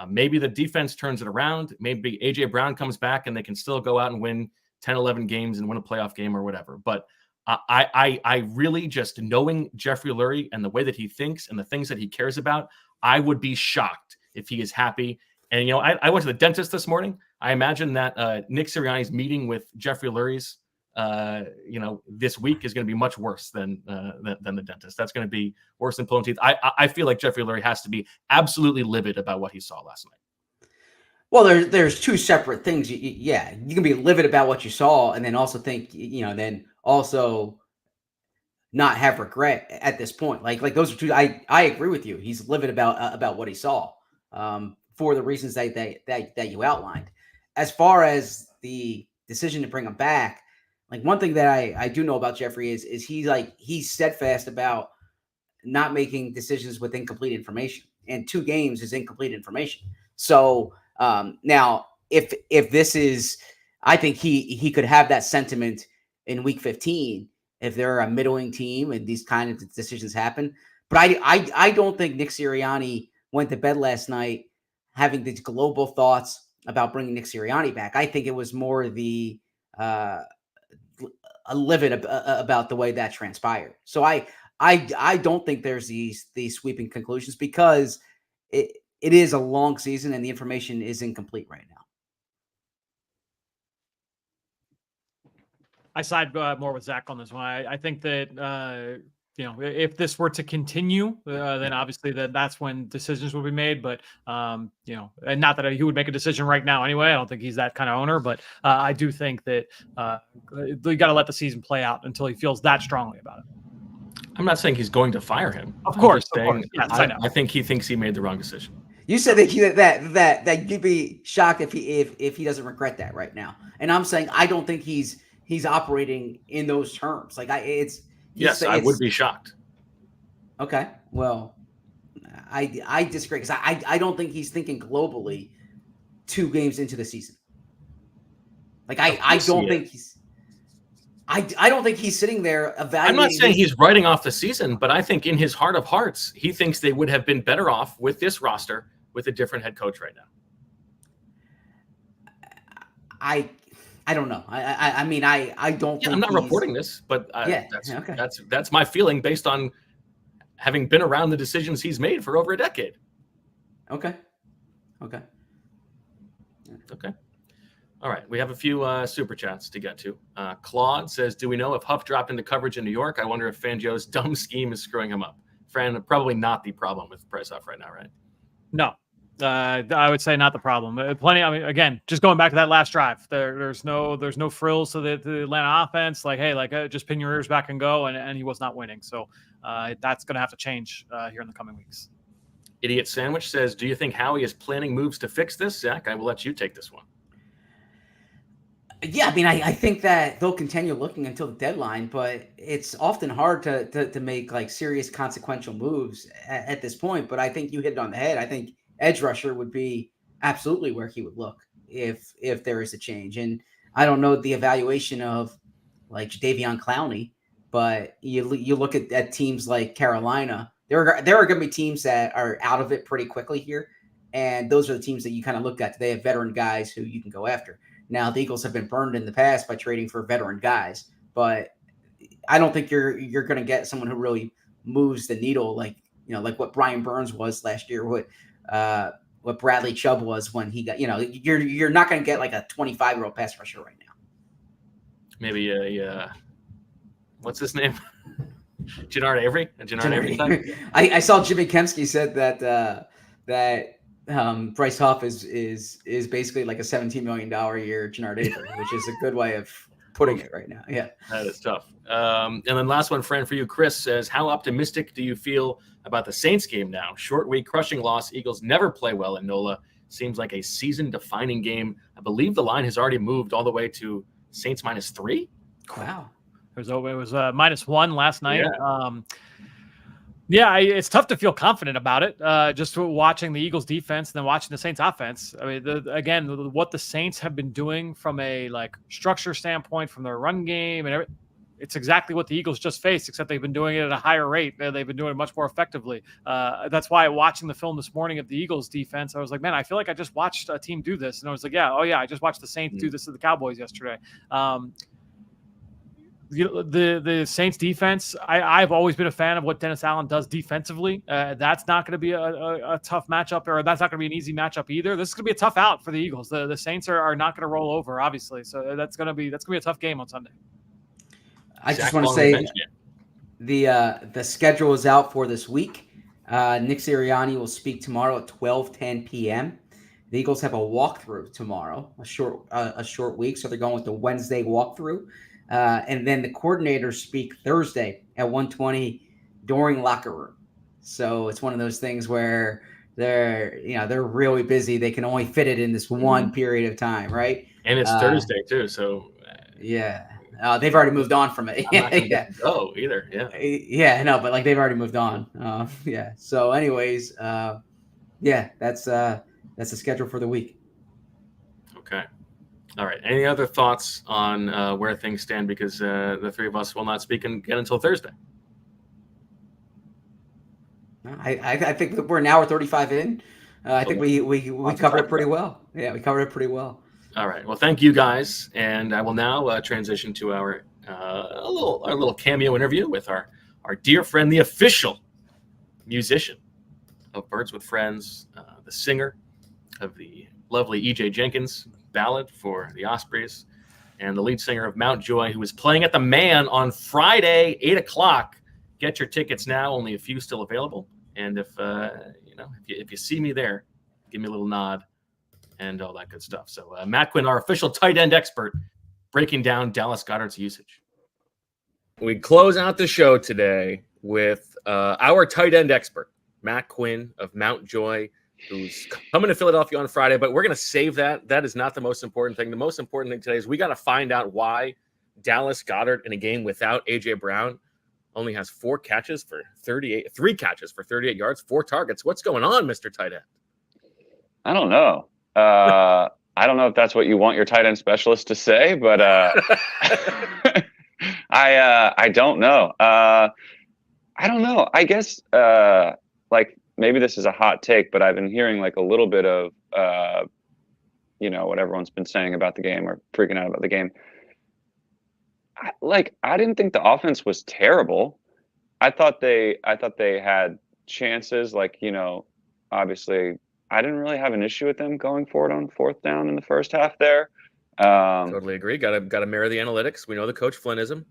Maybe the defense turns it around. Maybe A.J. Brown comes back and they can still go out and win 10, 11 games and win a playoff game or whatever. But I really, just knowing Jeffrey Lurie and the way that he thinks and the things that he cares about, I would be shocked if he is happy. And, I went to the dentist this morning. I imagine that Nick Sirianni's meeting with Jeffrey Lurie's this week is going to be much worse than the dentist. That's going to be worse than pulling teeth. I feel like Jeffrey Lurie has to be absolutely livid about what he saw last night. Well, there's 2 separate things. You can be livid about what you saw, and then also think, then also not have regret at this point. Like those are two. I agree with you. He's livid about what he saw, for the reasons that you outlined. As far as the decision to bring him back, like one thing that I do know about Jeffrey is he's steadfast about not making decisions with incomplete information, and 2 games is incomplete information. So now if this is, I think he could have that sentiment in week 15 if they're a middling team and these kind of decisions happen. But I don't think Nick Sirianni went to bed last night having these global thoughts about bringing Nick Sirianni back. I think it was more a livid about the way that transpired. So I don't think there's these sweeping conclusions, because it is a long season and the information is incomplete right now. I side more with Zach on this one. I think that if this were to continue, then obviously that's when decisions will be made. But and not that he would make a decision right now anyway. I don't think he's that kind of owner. But I do think that you got to let the season play out until he feels that strongly about it. I'm not saying he's going to fire him. Of course. Yes, I think he thinks he made the wrong decision. You said that you'd be shocked if he doesn't regret that right now. And I'm saying I don't think he's operating in those terms. Like I would be shocked. Okay, well, I disagree, because I don't think he's thinking globally 2 games into the season. Like I don't think he's sitting there evaluating. I'm not saying he's writing off the season, but I think in his heart of hearts, he thinks they would have been better off with this roster with a different head coach right now. I don't know. I mean, I don't. Yeah, I'm not reporting this, but okay. That's my feeling based on having been around the decisions he's made for over a decade. Okay. All right, we have a few super chats to get to. Claude says, "Do we know if Huff dropped into coverage in New York? I wonder if Fangio's dumb scheme is screwing him up." Fran, probably not the problem with Bryce Huff right now, right? No. I would say not the problem. Plenty. I mean, again, just going back to that last drive, there's no frills to the Atlanta offense. Like, hey, just pin your ears back and go. And he was not winning. So that's going to have to change here in the coming weeks. Idiot Sandwich says, "Do you think Howie is planning moves to fix this?" Zach, I will let you take this one. Yeah, I mean, I think that they'll continue looking until the deadline, but it's often hard to make like serious consequential moves at this point. But I think you hit it on the head. I think edge rusher would be absolutely where he would look if there is a change. And I don't know the evaluation of like Jadeveon Clowney, but you look at teams like Carolina. There are going to be teams that are out of it pretty quickly here, and those are the teams that you kind of look at. They have veteran guys who you can go after. Now the Eagles have been burned in the past by trading for veteran guys, but I don't think you're going to get someone who really moves the needle like what Brian Burns was last year. What Bradley Chubb was when he got, you're not going to get like a 25-year-old pass rusher right now. Maybe what's his name? Jannard Avery? Avery. I saw Jimmy Kempski said that Bryce Huff is basically like a $17 million a year Jannard Avery, which is a good way of putting it right now. Yeah, that is tough. And then last one, friend, for you, Chris says, "How optimistic do you feel about the Saints game now? Short week, crushing loss. Eagles never play well in NOLA. Seems like a season-defining game. I believe the line has already moved all the way to Saints -3. Wow. It was -1 last night. Yeah. It's tough to feel confident about it. Just watching the Eagles defense and then watching the Saints offense. I mean, what the Saints have been doing from a structure standpoint, from their run game and everything, it's exactly what the Eagles just faced, except they've been doing it at a higher rate. They've been doing it much more effectively. That's why watching the film this morning of the Eagles defense, I was like, man, I feel like I just watched a team do this. And I was like, I just watched the Saints do this to the Cowboys yesterday. The Saints defense, I've always been a fan of what Dennis Allen does defensively. That's not going to be a tough matchup, or that's not going to be an easy matchup either. This is going to be a tough out for the Eagles. The Saints are not going to roll over, obviously. So that's going to be a tough game on Sunday. I just want to say the schedule is out for this week. Nick Sirianni will speak tomorrow at 12:10 p.m. The Eagles have a walkthrough tomorrow, a short week, so they're going with the Wednesday walkthrough. And then the coordinators speak Thursday at 120 during locker room. So it's one of those things where they're really busy. They can only fit it in this one period of time, right? And it's Thursday too, so yeah. They've already moved on from it. I'm not gonna get to go either. Yeah, no, but like they've already moved on. Yeah. So, anyways, yeah, that's the schedule for the week. Okay. All right. Any other thoughts on where things stand? Because the three of us will not speak again until Thursday. I think we're an hour 35 in. I think we covered it pretty well. Yeah, we covered it pretty well. All right. Well, thank you guys, and I will now transition to our little cameo interview with our dear friend, the official musician of Birds with Friends, the singer of the lovely E.J. Jenkins ballad for the Ospreys, and the lead singer of Mountjoy, who is playing at the Mann on Friday, 8:00. Get your tickets now; only a few still available. And if if you see me there, give me a little nod and all that good stuff. So Matt Quinn, our official tight end expert, breaking down Dallas Goedert's usage. We close out the show today with our tight end expert, Matt Quinn of Mountjoy, who's coming to Philadelphia on Friday, but we're going to save that. That is not the most important thing. The most important thing today is we got to find out why Dallas Goedert, in a game without A.J. Brown, only has 3 catches for 38 yards, 4 targets. What's going on, Mr. Tight End? I don't know. I don't know if that's what you want your tight end specialist to say, but I don't know. I don't know. I guess like maybe this is a hot take, but I've been hearing like a little bit of what everyone's been saying about the game or freaking out about the game. I didn't think the offense was terrible. I thought they had chances. Obviously, I didn't really have an issue with them going forward on 4th down in the first half there. Totally agree. Got to mirror the analytics. We know the Coach Flynnism.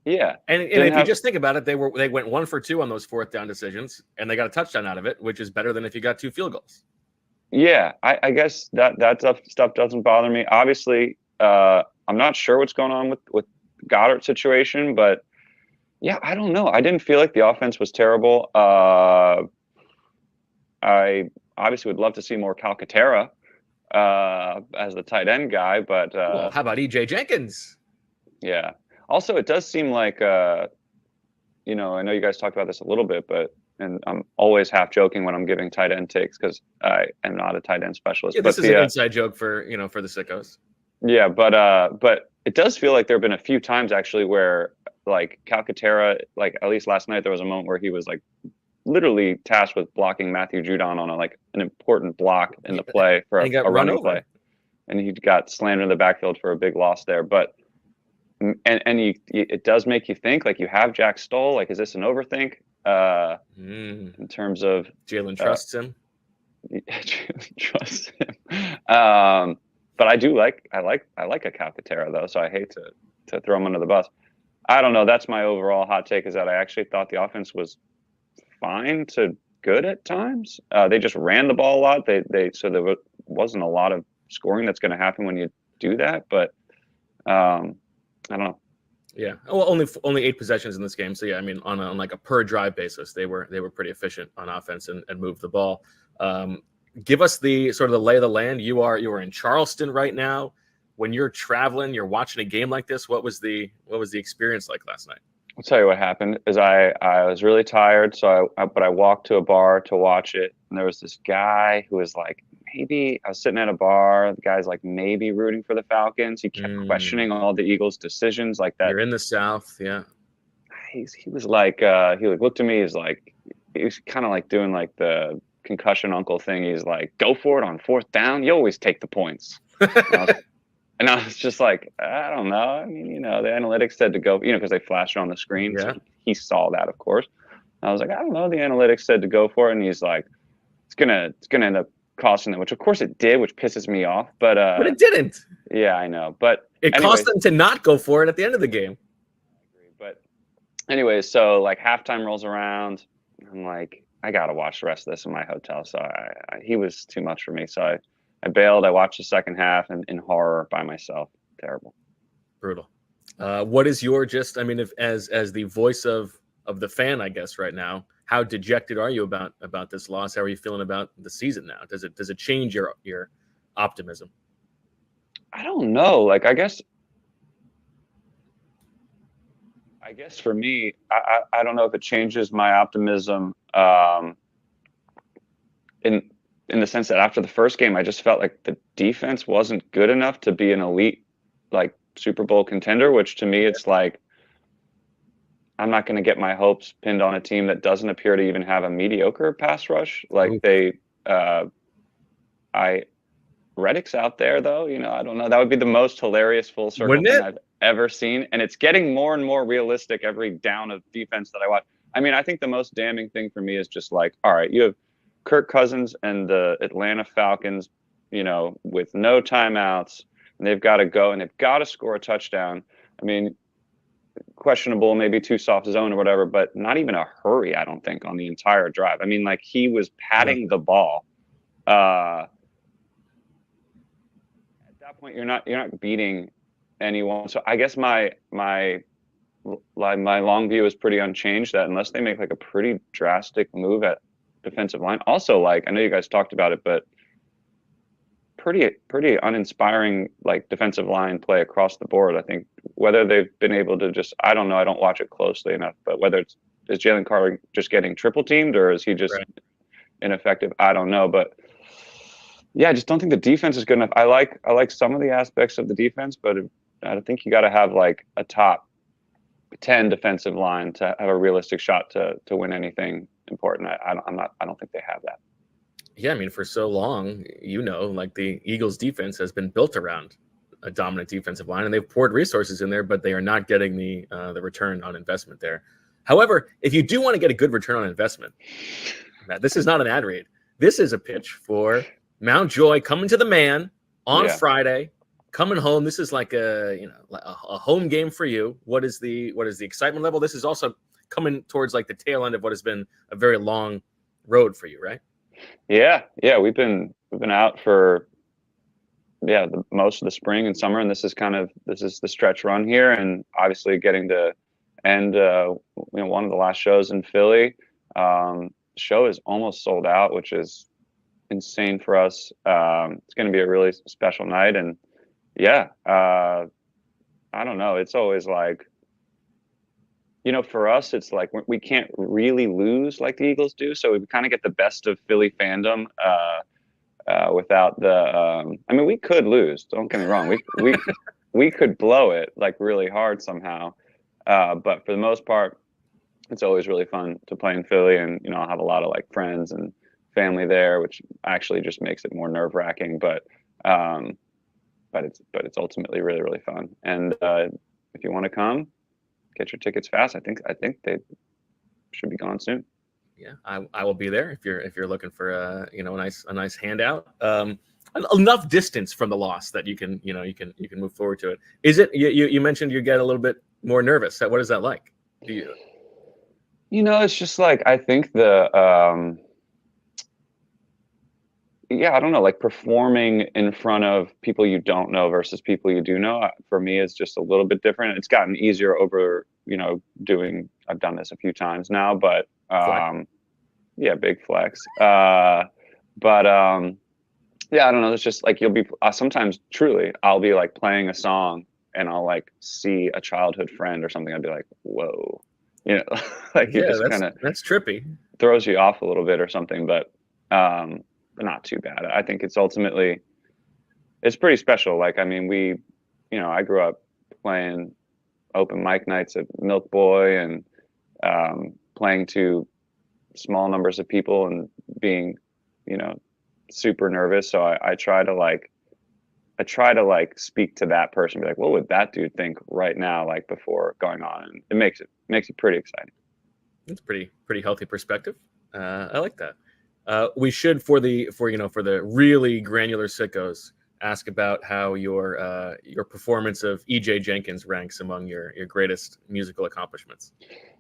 Yeah, and if you just think about it, they went 1 for 2 on those 4th down decisions, and they got a touchdown out of it, which is better than if you got 2 field goals. Yeah, I guess that stuff doesn't bother me. Obviously, I'm not sure what's going on with Goedert situation, but yeah, I don't know. I didn't feel like the offense was terrible. I obviously would love to see more Calcaterra as the tight end guy, but well, how about E.J. Jenkins? Yeah. Also, it does seem like I know you guys talked about this a little bit, and I'm always half joking when I'm giving tight end takes because I am not a tight end specialist. Yeah, this is an inside joke for the sickos. Yeah, but it does feel like there have been a few times actually where like Calcaterra, like at least last night there was a moment where he was like literally tasked with blocking Matthew Judon on an important block in the play for a running play, and he got slammed in the backfield for a big loss there. But it does make you think, like, you have Jack Stoll, like, is this an overthink in terms of Jalen trusts him? Jalen trusts him. But I like a Calcaterra though, so I hate to throw him under the bus. I don't know. That's my overall hot take, is that I actually thought the offense was fine to good at times. They just ran the ball a lot. So there wasn't a lot of scoring that's going to happen when you do that. But I don't know. Yeah. Well, only 8 possessions in this game. So yeah, I mean, on like a per drive basis, they were pretty efficient on offense and moved the ball. Give us the sort of the lay of the land. You are in Charleston right now. When you're traveling, you're watching a game like this. What was the experience like last night? I'll tell you what happened. Is I was really tired, so I walked to a bar to watch it, and there was this guy who was like, maybe I was sitting at a bar. The guy's like maybe rooting for the Falcons. He kept questioning all the Eagles' decisions like that. You're in the South, yeah. He was like he looked at me. He was kind of like doing like the concussion uncle thing. He's like, go for it on 4th down. You always take the points. And I was just like, I don't know. I mean, the analytics said to go, because they flashed it on the screen. Yeah. So he saw that, of course. I was like, I don't know. The analytics said to go for it. And he's like, it's gonna end up costing them, which of course it did, which pisses me off. But it didn't. Yeah, I know. But it cost them to not go for it at the end of the game. I agree. But anyways, so like halftime rolls around. I'm like, I gotta watch the rest of this in my hotel. So he was too much for me. So I bailed. I watched the second half in horror by myself. Terrible. Brutal. What is your just? I mean, if as the voice of the fan, I guess right now, how dejected are you about this loss? How are you feeling about the season now? Does it change your optimism? I don't know. Like, I guess for me, I don't know if it changes my optimism. In the sense that after the first game, I just felt like the defense wasn't good enough to be an elite, like, Super Bowl contender, which to me, it's like, I'm not going to get my hopes pinned on a team that doesn't appear to even have a mediocre pass rush. Like Reddick's out there though, I don't know. That would be the most hilarious full circle thing I've ever seen. And it's getting more and more realistic every down of defense that I watch. I mean, I think the most damning thing for me is just like, all right, you have Kirk Cousins and the Atlanta Falcons, with no timeouts, and they've got to go and they've got to score a touchdown. I mean, questionable, maybe too soft zone or whatever, but not even a hurry, I don't think, on the entire drive. I mean, like, he was patting the ball. At that point, you're not beating anyone. So I guess my long view is pretty unchanged, that unless they make like a pretty drastic move at defensive line. Also, like, I know you guys talked about it, but pretty uninspiring, like, defensive line play across the board. I think whether they've been able to just, I don't know, I don't watch it closely enough, but whether is Jalen Carter just getting triple teamed or is he just ineffective? I don't know, but yeah, I just don't think the defense is good enough. I like some of the aspects of the defense, but I think you got to have like a top 10 defensive line to have a realistic shot to win anything important. I don't think they have that. Yeah, I mean, for so long, like, the Eagles defense has been built around a dominant defensive line, and they've poured resources in there, but they are not getting the return on investment there. However, if you do want to get a good return on investment, Matt, this is not an ad read. This is a pitch for Mount Joy coming to the Mann on Friday, coming home. This is like a home game for you. What is the excitement level? This is also coming towards like the tail end of what has been a very long road for you, right? Yeah. We've been out for most of the spring and summer, and this is the stretch run here, and obviously getting to end one of the last shows in Philly. The show is almost sold out, which is insane for us. It's going to be a really special night, and I don't know. It's always like, for us, it's like we can't really lose like the Eagles do, so we kind of get the best of Philly fandom without the. I mean, we could lose. Don't get me wrong. We could blow it like really hard somehow, but for the most part, it's always really fun to play in Philly, and I'll have a lot of like friends and family there, which actually just makes it more nerve-wracking. But it's ultimately really, really fun. And if you want to come, get your tickets fast. I think they should be gone soon. Yeah, I will be there if you're looking for a nice handout. Enough distance from the loss that you can move forward to it. Is it you mentioned you get a little bit more nervous? What is that like? Do you? It's just like, I think I don't know, like performing in front of people you don't know versus people you do know, for me is just a little bit different. It's gotten easier over, I've done this a few times now, but big flex. I don't know. It's just like, you'll be, sometimes truly I'll be like playing a song and I'll like see a childhood friend or something. I'd be like, whoa, like it just kind of, that's trippy, throws you off a little bit or something, but not too bad. I think it's ultimately, it's pretty special. Like, I mean, I grew up playing open mic nights at Milk Boy and playing to small numbers of people and being, super nervous. So I try to speak to that person, be like, what would that dude think right now, like before going on? And it makes it pretty exciting. It's pretty healthy perspective. I like that. We should, for the really granular sickos, ask about how your performance of E.J. Jenkins ranks among your greatest musical accomplishments.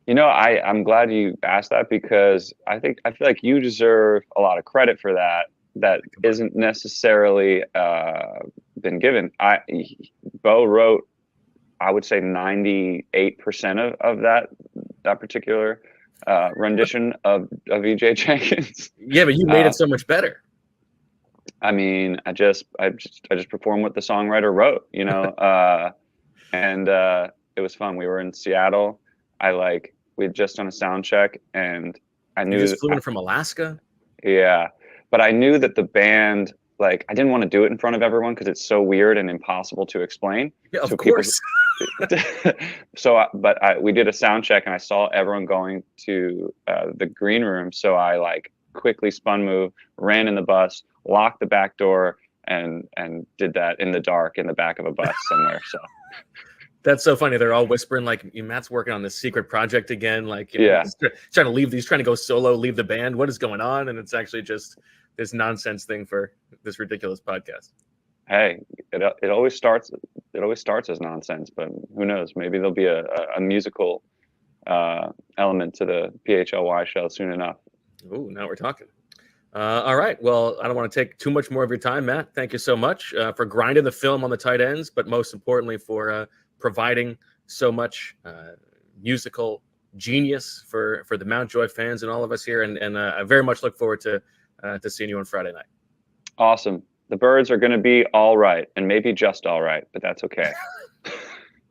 I'm glad you asked that, because I feel like you deserve a lot of credit for that isn't necessarily been given. Bo wrote I would say 98% of that particular rendition of EJ Jenkins. Yeah, but you made it so much better. I mean, I just performed what the songwriter wrote, you know, and it was fun. We were in Seattle. We had just done a sound check, and I knew You just flew in from Alaska. Yeah, but I knew that the band, like, I didn't want to do it in front of everyone because it's so weird and impossible to explain. Yeah, of So course. We did a sound check, and I saw everyone going to the green room. So I like quickly spun move, ran in the bus, locked the back door, and did that in the dark in the back of a bus somewhere. So. That's so funny. They're all whispering like Matt's working on this secret project again. Like, yeah, he's trying to leave. He's trying to go solo, leave the band. What is going on? And it's actually just this nonsense thing for this ridiculous podcast. Hey, it always starts. It always starts as nonsense, but who knows? Maybe there'll be a musical element to the PHLY show soon enough. Ooh, now we're talking. All right. Well, I don't want to take too much more of your time, Matt. Thank you so much for grinding the film on the tight ends, but most importantly for providing so much musical genius for the Mountjoy fans and all of us here. And I very much look forward to seeing you on Friday night. Awesome. The Birds are going to be all right, and maybe just all right, but that's okay.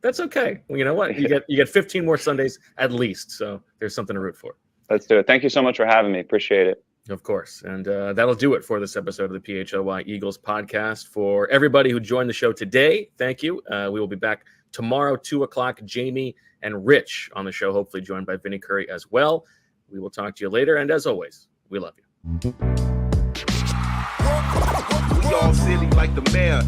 That's okay. Well, you know what? You get 15 more Sundays at least, so there's something to root for. Let's do it. Thank you so much for having me. Appreciate it. Of course. And that'll do it for this episode of the PHLY Eagles podcast. For everybody who joined the show today, thank you. We will be back tomorrow, 2 o'clock. Jamie and Rich on the show, hopefully joined by Vinny Curry as well. We will talk to you later. And as always, we love you. We all silly like the mayor.